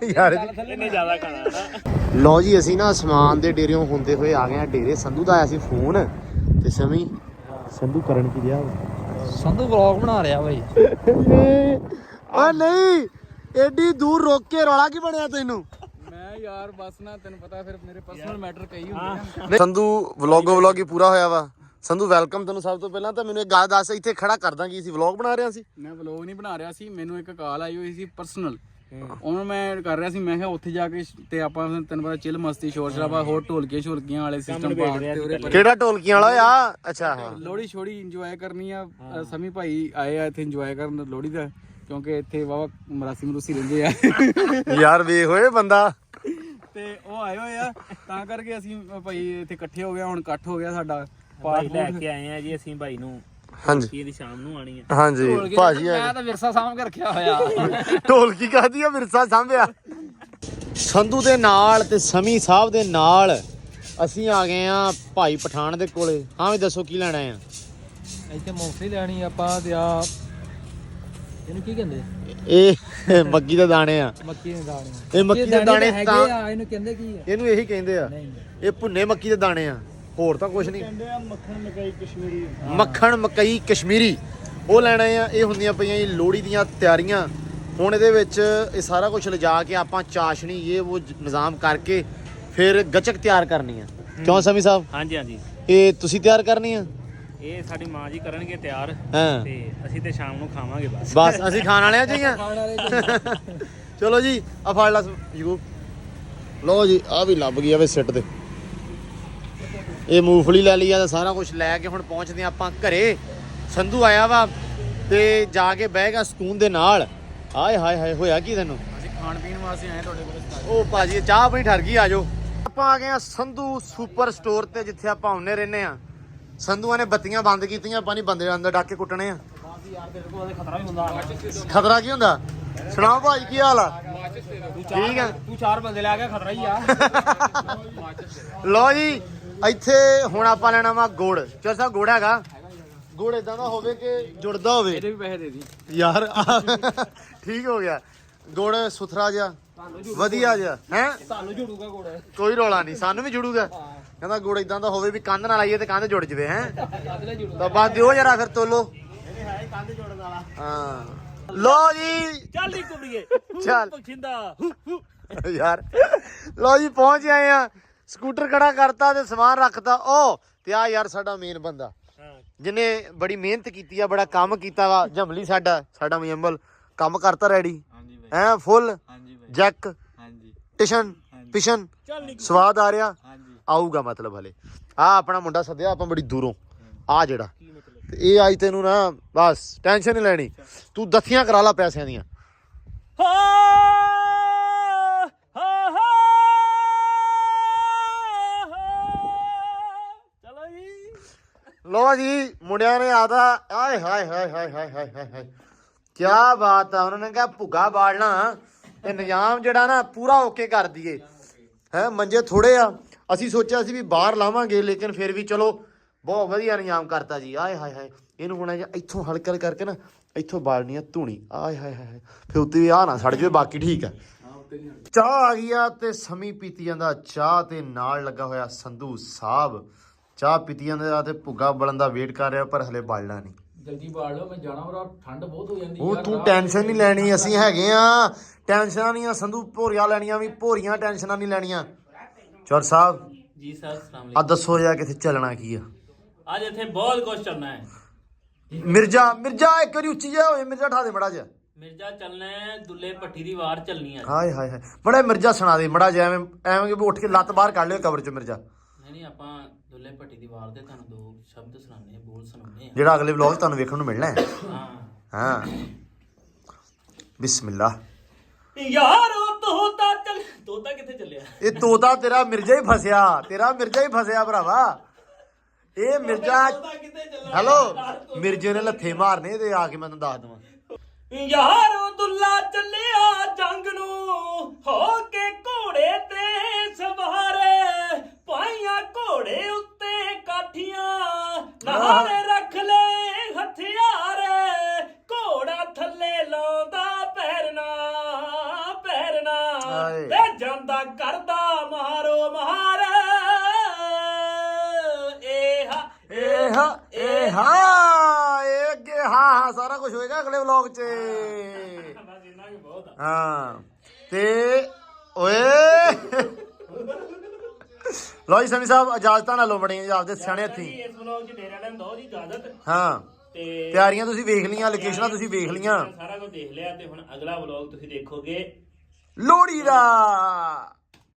ਯਾਰ ਇਹਨੇ ਜ਼ਿਆਦਾ ਖਾਣਾ ਨਾ ਲਓ ਜੀ ਅਸੀਂ ਨਾ ਸਮਾਨ ਦੇ ਡੇਰਿਓਂ ਹੁੰਦੇ ਹੋਏ ਆ ਗਏ ਆ ਡੇਰੇ ਸੰਧੂ ਦਾ ਆਇਆ ਸੀ ਫੋਨ ਤੇ ਸਮੀ ਸੰਧੂ ਕਰਨ ਕੀ ਰਿਹਾ ਸੰਧੂ ਵਲੌਗ ਬਣਾ ਰਿਹਾ ਬਾਈ ਓ ਨਹੀਂ ਐਡੀ ਦੂਰ ਰੋਕ ਕੇ ਰੌਲਾ ਕੀ ਬਣਿਆ ਤੈਨੂੰ ਮੈਂ ਯਾਰ ਬਸ ਨਾ ਤੈਨੂੰ ਪਤਾ ਫਿਰ ਮੇਰੇ ਪਰਸਨਲ ਮੈਟਰ ਕਈ ਹੁੰਦੇ ਆ ਸੰਧੂ ਵਲੌਗ ਹੀ ਪੂਰਾ ਹੋਇਆ ਵਾ ਸੰਧੂ ਵੈਲਕਮ ਤੈਨੂੰ ਸਭ ਤੋਂ ਪਹਿਲਾਂ ਤਾਂ ਮੈਨੂੰ ਇੱਕ ਗੱਲ ਦੱਸ ਇੱਥੇ ਖੜਾ ਕਰਦਾ ਕੀ ਸੀ ਵਲੌਗ ਬਣਾ ਰਿਹਾ ਸੀ ਮੈਂ ਵਲੌਗ ਨਹੀਂ ਬਣਾ ਰਿਹਾ ਸੀ ਮੈਨੂੰ ਇੱਕ ਕਾਲ ਆਈ ਹੋਈ ਸੀ ਪਰਸਨਲ ਉਹਨੂੰ ਮੈਂ ਕਰ ਰਿਹਾ ਸੀ ਮੈਂ ਕਿਹਾ ਉੱਥੇ ਜਾ ਕੇ ਤੇ ਆਪਾਂ ਤੈਨੂੰ ਪਤਾ ਚਿਲ ਮਸਤੀ ਸ਼ੋਰ ਸ਼ਰਾਬਾ ਹੋਰ ਢੋਲਕੀਆਂ ਵਾਲੇ ਸਿਸਟਮ ਪਾ ਕੇ ਉਹਦੇ ਕਿਹੜਾ ਢੋਲਕੀਆਂ ਵਾਲਾ ਆ ਅੱਛਾ ਹਾਂ ਲੋਹੜੀ ਛੋੜੀ ਇੰਜੋਏ ਕਰਨੀ ਆ ਸਮੀ ਭਾਈ ਆਏ ਆ ਇੱਥੇ ਇੰਜੋਏ ਕਰਨ ਲੋਹੜੀ ਦਾ ਕਿਉਂਕਿ ਇੱਥੇ ਵਾਵਾ ਮਰਾਸੀ ਰਹਿੰਦੇ ਆ ਯਾਰ ਵੇਖ ਹੋਏ ਬੰਦਾ ਤੇ ਉਹ ਆਏ ਹੋਏ ਆ ਤਾਂ ਕਰਕੇ ਅਸੀਂ ਭਾਈ ਇੱਥੇ ਇਕੱਠੇ ਹੋ ਗਏ ਹੁਣ ਇਕੱਠ ਹੋ ਗਿਆ ਸਾਡਾ ਭਾਈ ਲੈ ਕੇ ਆਏ ਆ ਜੀ ਅਸੀਂ ਭਾਈ ਨੂੰ ਹਾਂਜੀ ਕੀ ਦੀ ਸ਼ਾਮ ਨੂੰ ਆਣੀ ਆ ਹਾਂਜੀ ਭਾਜੀ ਮੈਂ ਤਾਂ ਵਿਰਸਾ ਸਾਂਭ ਕੇ ਰੱਖਿਆ ਹੋਇਆ ਢੋਲਕੀ ਕਾਹਦੀ ਆ ਵਿਰਸਾ ਸਾਂਭਿਆ ਸੰਧੂ ਦੇ ਨਾਲ ਤੇ ਸਮੀ ਸਾਹਿਬ ਦੇ ਨਾਲ ਅਸੀਂ ਆ ਗਏ ਆ ਭਾਈ ਪਠਾਨ ਦੇ ਕੋਲੇ ਹਾਂ ਵੀ ਦੱਸੋ ਕੀ ਲੈਣਾ ਆ ਇੱਥੇ ਮੂੰਗਫਲੀ ਲੈਣੀ ਆਪਾਂ ਤੇ ਆ ਇਹਨੂੰ ਕੀ ਕਹਿੰਦੇ ਇਹ ਮੱਕੀ ਦੇ ਦਾਣੇ ਆ ਮੱਕੀ ਦੇ ਦਾਣੇ ਇਹ ਮੱਕੀ ਦੇ ਦਾਣੇ ਤਾਂ ਇਹਨੂੰ ਕਹਿੰਦੇ ਕੀ ਆ ਇਹਨੂੰ ਇਹੀ ਕਹਿੰਦੇ ਆ ਇਹ ਭੁੰਨੇ ਮੱਕੀ ਦੇ ਦਾਣੇ ਆ ਹੋਰ ਤਾਂ ਕੁਝ ਨਹੀਂ ਕਹਿੰਦੇ ਆ ਮੱਖਣ ਮਕਾਈ ਕਸ਼ਮੀਰੀ ਮੱਖਣ ਮਕਈ ਕਸ਼ਮੀਰੀ ਉਹ ਲੈਣੇ ਆ। ਇਹ ਹੁੰਦੀਆਂ ਪਈਆਂ ਜੀ ਲੋਹੜੀ ਦੀਆਂ ਤਿਆਰੀਆਂ। ਹੁਣ ਇਹਦੇ ਵਿੱਚ ਇਹ ਸਾਰਾ ਕੁਝ ਲਿਜਾ ਕੇ ਆਪਾਂ ਚਾਸ਼ਣੀ ਇਹ ਉਹ ਨਿਜ਼ਾਮ ਕਰਕੇ ਫਿਰ ਗੱਚਕ ਤਿਆਰ ਕਰਨੀ ਆ। ਕਿਉਂ ਸਮੀ ਸਾਹਿਬ? ਹਾਂਜੀ ਹਾਂਜੀ, ਇਹ ਤੁਸੀਂ ਤਿਆਰ ਕਰਨੀ ਆ? ਇਹ ਸਾਡੀ ਮਾਂ ਜੀ ਕਰਨਗੇ ਤਿਆਰ, ਹਾਂ, ਤੇ ਅਸੀਂ ਤੇ ਸ਼ਾਮ ਨੂੰ ਖਾਵਾਂਗੇ ਬਸ। ਬਸ ਅਸੀਂ ਖਾਣ ਵਾਲਿਆਂ ਚ ਹੀ ਆ। ਚਲੋ ਜੀ ਆ ਫੜ ਲਾ ਯੂਬ। ਲਓ ਜੀ ਆ ਵੀ ਲੱਭ ਗਈ ਆ ਵੇ ਸਿੱਟ ਦੇ। ਇਹ ਮੂੰਗਫਲੀ ਲੈ ਲਈ ਆ ਤੇ ਸਾਰਾ ਕੁਝ ਲੈ ਕੇ ਹੁਣ ਪਹੁੰਚਦੇ ਆ ਆਪਾਂ ਘਰੇ। ਸੰਧੂ ਆਇਆ ਵਾ ਤੇ ਜਾ ਕੇ ਬਹਿਗਾ ਸਕੂਨ ਦੇ ਨਾਲ। ਆਏ ਹਾਏ ਹਾਏ ਹੋਇਆ ਕੀ ਤੈਨੂੰ? ਅਸੀਂ ਖਾਣ ਪੀਣ ਵਾਸਤੇ ਆਏ ਤੁਹਾਡੇ ਕੋਲ। ਉਹ ਭਾਜੀ ਚਾਹ ਆਪਣੀ ਠਰ ਗਈ, ਆ ਜਾਓ। ਆਪਾਂ ਆ ਗਏ ਆ ਸੰਧੂ ਸੁਪਰ ਸਟੋਰ ਤੇ, ਜਿੱਥੇ ਆਪਾਂ ਆਉਂਦੇ ਰਹਿੰਦੇ ਆ। ਸੰਧੂਆਂ ਨੇ ਬੱਤੀਆਂ ਬੰਦ ਕੀਤੀਆਂ, ਆਪਾਂ ਨਹੀਂ ਬੰਦੇ ਅੰਦਰ ਡੱਕ ਕੇ ਕੁੱਟਣੇ ਆ। ਖਤਰਾ ਕੀ ਹੁੰਦਾ? ਸੁਣਾਓ ਭਾਈ ਕੀ ਹਾਲ ਆ? ਠੀਕ ਆ। ਤੂੰ 4 ਬੰਦੇ ਲੈ ਕੇ ਖਤਰਾ ਹੀ ਆ। ਲਓ ਜੀ ਇੱਥੇ ਹੁਣ ਆਪਾਂ ਲੈਣਾ ਵਾ ਗੁੜ। ਚਲ ਸਾਹਿਬ ਗੁੜ ਹੈਗਾ? ਗੁੜ ਇਦਾਂ ਦਾ ਹੋਵੇ ਕਿ ਜੁੜਦਾ ਹੋਵੇ। ਇਹਦੇ ਵੀ ਪੈਸੇ ਦੇ ਦੀ ਯਾਰ ਠੀਕ ਹੋ ਗਿਆ। ਗੁੜ ਸੁਥਰਾ ਜਿਹਾ ਵਧੀਆ ਜਿਹਾ ਹੈ। ਤੁਹਾਨੂੰ ਜੁੜੂਗਾ ਗੁੜ। ਕੋਈ ਰੌਲਾ ਨਹੀਂ, ਸਾਨੂੰ ਵੀ ਜੁੜੂਗਾ। ਕਹਿੰਦਾ ਗੁੜ ਇਦਾਂ ਦਾ ਹੋਵੇ ਵੀ ਕੰਧ ਨਾਲ ਆਈਏ ਤੇ ਕੰਧ ਜੁੜ ਜਵੇ। ਹੈ ਤਾਂ ਬਸ ਦਿਓ ਜਰਾ ਫਿਰ ਤੋਲੋ। ਕੰਧ ਜੋੜਨ ਵਾਲਾ। ਹਾਂ ਲਓ ਜੀ ਚੱਲ ਨੀ ਕੁੜੀਏ, ਚੱਲ ਪਖਿੰਦਾ ਯਾਰ। ਲਓ ਜੀ ਪਹੁੰਚ ਆਏ ਆ। ਸਕੂਟਰ ਖੜਾ ਕਰਤਾ ਤੇ ਸਮਾਨ ਰੱਖਤਾ। ਉਹ ਤੇ ਆ ਯਾਰ ਸਾਡਾ ਮੇਨ ਬੰਦਾ ਜਿਹਨੇ ਬੜੀ ਮਿਹਨਤ ਕੀਤੀ ਆ, ਬੜਾ ਕੰਮ ਕੀਤਾ ਵਾ। ਜੰਮਲੀ ਸਾਡਾ ਮੁਯੰਮਲ ਕੰਮ ਕਰਤਾ ਰੈਡੀ ਹੈ ਫੁੱਲ। ਜੈਕ ਟਿਸ਼ਨ ਪਿਸ਼ਨ ਸਵਾਦ ਆ ਰਿਹਾ ਆਊਗਾ ਮਤਲਬ। ਹਲੇ ਆ ਆਪਣਾ ਮੁੰਡਾ ਸੱਦਿਆ ਆਪਾਂ ਬੜੀ ਦੂਰੋਂ। ਆ ਜਿਹੜਾ ਤੇ ਇਹ ਅੱਜ ਤੈਨੂੰ ਨਾ ਬਸ ਟੈਨਸ਼ਨ ਨਹੀਂ ਲੈਣੀ। ਤੂੰ ਦੱਥੀਆਂ ਕਰਾ ਲਾ ਪੈਸਿਆਂ ਦੀਆਂ। ਚਲੋ ਜੀ। ਲੋ ਜੀ ਮੁੰਡਿਆਂ ਨੇ ਆਦਾ। ਆਏ ਹਾਏ ਹਾਏ ਹਾਏ ਹਾਏ ਹਾਏ ਹਾਏ ਹਾਏ ਕੀ ਬਾਤ ਆ। ਉਹਨਾਂ ਨੇ ਕਿਹਾ ਭੁੱਗਾ ਬਾਲਣਾ ਤੇ ਨਿਜ਼ਾਮ ਜਿਹੜਾ ਨਾ ਪੂਰਾ ਓਕੇ ਕਰ ਦਈਏ। ਹੈ ਮੰਜੇ ਥੋੜੇ ਆ, ਅਸੀਂ ਸੋਚਿਆ ਸੀ ਵੀ ਬਾਹਰ ਲਾਵਾਂਗੇ, ਲੇਕਿਨ ਫਿਰ ਵੀ ਚਲੋ ਬਹੁਤ ਵਧੀਆ ਨਿਜ਼ਾਮ ਕਰਤਾ ਜੀ। ਆਏ ਹਾਏ ਹਾਏ ਇਹਨੂੰ ਹੁਣ ਇੱਥੋਂ ਹਲਕਾ ਕਰਕੇ ਨਾ ਇੱਥੋਂ ਬਾਲਣੀ ਆ ਧੂਣੀ। ਆਏ ਹਾਏ ਹਾਏ ਫਿਰ ਉੱਤੇ ਵੀ ਆ ਨਾ ਸੜ ਜਾਵੇ, ਬਾਕੀ ਠੀਕ ਆ। ਚਾਹ ਆ ਗਈ ਆ ਤੇ ਸਮੀ ਪੀਤੀ ਜਾਂਦਾ ਚਾਹ ਤੇ ਨਾਲ ਲੱਗਾ ਹੋਇਆ ਸੰਧੂ ਸਾਹਿਬ। ਚਾਹ ਪੀਤੀ ਜਾਂਦਾ ਤੇ ਭੁੱਗਾ ਬਲਣ ਦਾ ਵੇਟ ਕਰ ਰਿਹਾ, ਪਰ ਹਲੇ ਬਾਲਣਾ ਨਹੀਂ। ਜਲਦੀ ਬਾੜ ਲਓ, ਮੈਂ ਜਾਣਾ ਮੇਰਾ ਠੰਡ ਬਹੁਤ ਹੋ ਜਾਂਦੀ ਉਹ ਤੂੰ ਟੈਨਸ਼ਨ ਨਹੀਂ ਲੈਣੀ, ਅਸੀਂ ਹੈਗੇ ਆ। ਟੈਨਸ਼ਨਾਂ ਨਹੀਂ ਆ ਸੰਧੂ, ਭੋਰੀਆਂ ਲੈਣੀਆਂ ਵੀ ਭੋਰੀਆਂ, ਟੈਨਸ਼ਨਾਂ ਨਹੀਂ ਲੈਣੀਆਂ। ਚੌਰ ਸਾਹਿਬ ਜੀ ਸਰ, ਅਸਲਾਮ ਆ ਦੱਸੋ ਯਾਰ ਕਿੱਥੇ ਚੱਲਣਾ ਕੀ ਆ? ਅੱਜ ਇੱਥੇ ਬਹੁਤ ਕੁਝ ਕਰਨਾ ਹੈ। ਮਿਰਜ਼ਾ ਇੱਕ ਵਾਰੀ ਉੱਚੀ ਜਾ ਹੋਏ। ਮਿਰਜ਼ਾ ਠਾ ਦੇ ਮੜਾ ਜਾ। ਮਿਰਜ਼ਾ ਚੱਲਣਾ ਹੈ, ਦੁੱਲੇ ਭੱਟੀ ਦੀ ਵਾਰ ਚੱਲਣੀ ਹੈ। ਹਾਏ ਹਾਏ ਹਾਏ ਬੜਾ ਮਿਰਜ਼ਾ ਸੁਣਾ ਦੇ ਮੜਾ ਜਾ। ਐਵੇਂ ਕਿ ਉੱਠ ਕੇ ਲੱਤ ਬਾਹਰ ਕੱਢ ਲਿਓ ਕਬਰ ਚ ਮਿਰਜ਼ਾ। ਨਹੀਂ ਆਪਾਂ ਦੁੱਲੇ ਭੱਟੀ ਦੀ ਵਾਰ ਦੇ ਤੁਹਾਨੂੰ 2 ਸ਼ਬਦ ਸੁਣਾਉਂਦੇ, ਬੋਲ ਸੁਣਾਉਂਦੇ ਆ, ਜਿਹੜਾ ਅਗਲੇ ਵਲੌਗ ਤੁਹਾਨੂੰ ਵੇਖਣ ਨੂੰ ਮਿਲਣਾ ਹੈ। ਹਾਂ ਬਿਸਮਿਲ੍ਲਾ। ਯਾਰ ਉਹ ਤੋਤਾ ਕਿੱਥੇ ਚੱਲਿਆ? ਇਹ ਤੋਤਾ ਤੇਰਾ ਮਿਰਜ਼ਾ ਹੀ ਫਸਿਆ ਭਰਾਵਾ। ਇਹ ਮਿਰਜ਼ਾ ਹੈਲੋ ਮਿਰਜ਼ੇ ਨੇ ਲੱਥੇ ਮਾਰਨੇ ਇਹਦੇ ਆ ਕੇ ਮੈਂ ਤੁਹਾਨੂੰ ਦੱਸ ਦਵਾਂ। ਯਾਰ ਉਹ ਦੁੱਲਾ ਚੱਲਿਆ ਜੰਗ ਨੂੰ, ਹੋ ਕੇ ਘੋੜੇ ਤੇ ਸਵਾਰੇ, ਪਾਈਆਂ ਘੋੜੇ ਉੱਤੇ ਕਾਠੀਆਂ, ਨਾਲ ਰੱਖ ਲੈ ਹਥਿਆਰ, ਘੋੜਾ ਥੱਲੇ ਲਾਉਂਦਾ ਪੈਰਨਾ ਤੇ ਜਾਂਦਾ ਕਰਦਾ ਮਾਰੋ ਮਾਰ। ਇਹ ਅੱਗੇ ਹਾਂ ਸਾਰਾ ਕੁਝ ਹੋਏਗਾ ਅਗਲੇ ਵਲੌਗ 'ਚ। ਹਾਂ ਤੇ ਓਏ ਲਓ ਜੀ ਸਮੀ ਸਾਹਿਬ ਇਜਾਜ਼ਤਾਂ ਨਾ ਲਓ ਬੜੀਆਂ ਆਪਦੇ ਸਿਆਣੇ ਹੱਥੀ। ਇਸ ਵਲੌਗ 'ਚ ਡੇਰਾ ਲੈਣ ਦੋ ਜੀ ਇਜਾਜ਼ਤ। ਹਾਂ ਤੇ ਤਿਆਰੀਆਂ ਤੁਸੀਂ ਵੇਖ ਲੀਆਂ, ਲੋਕੇਸ਼ਨਾਂ ਤੁਸੀਂ ਵੇਖ ਲੀਆਂ, ਸਾਰਾ ਕੁਝ ਦੇਖ ਲਿਆ ਤੇ ਹੁਣ ਅਗਲਾ ਵਲੌਗ ਤੁਸੀਂ ਦੇਖੋਗੇ ਲੋਹੜੀ ਦਾ।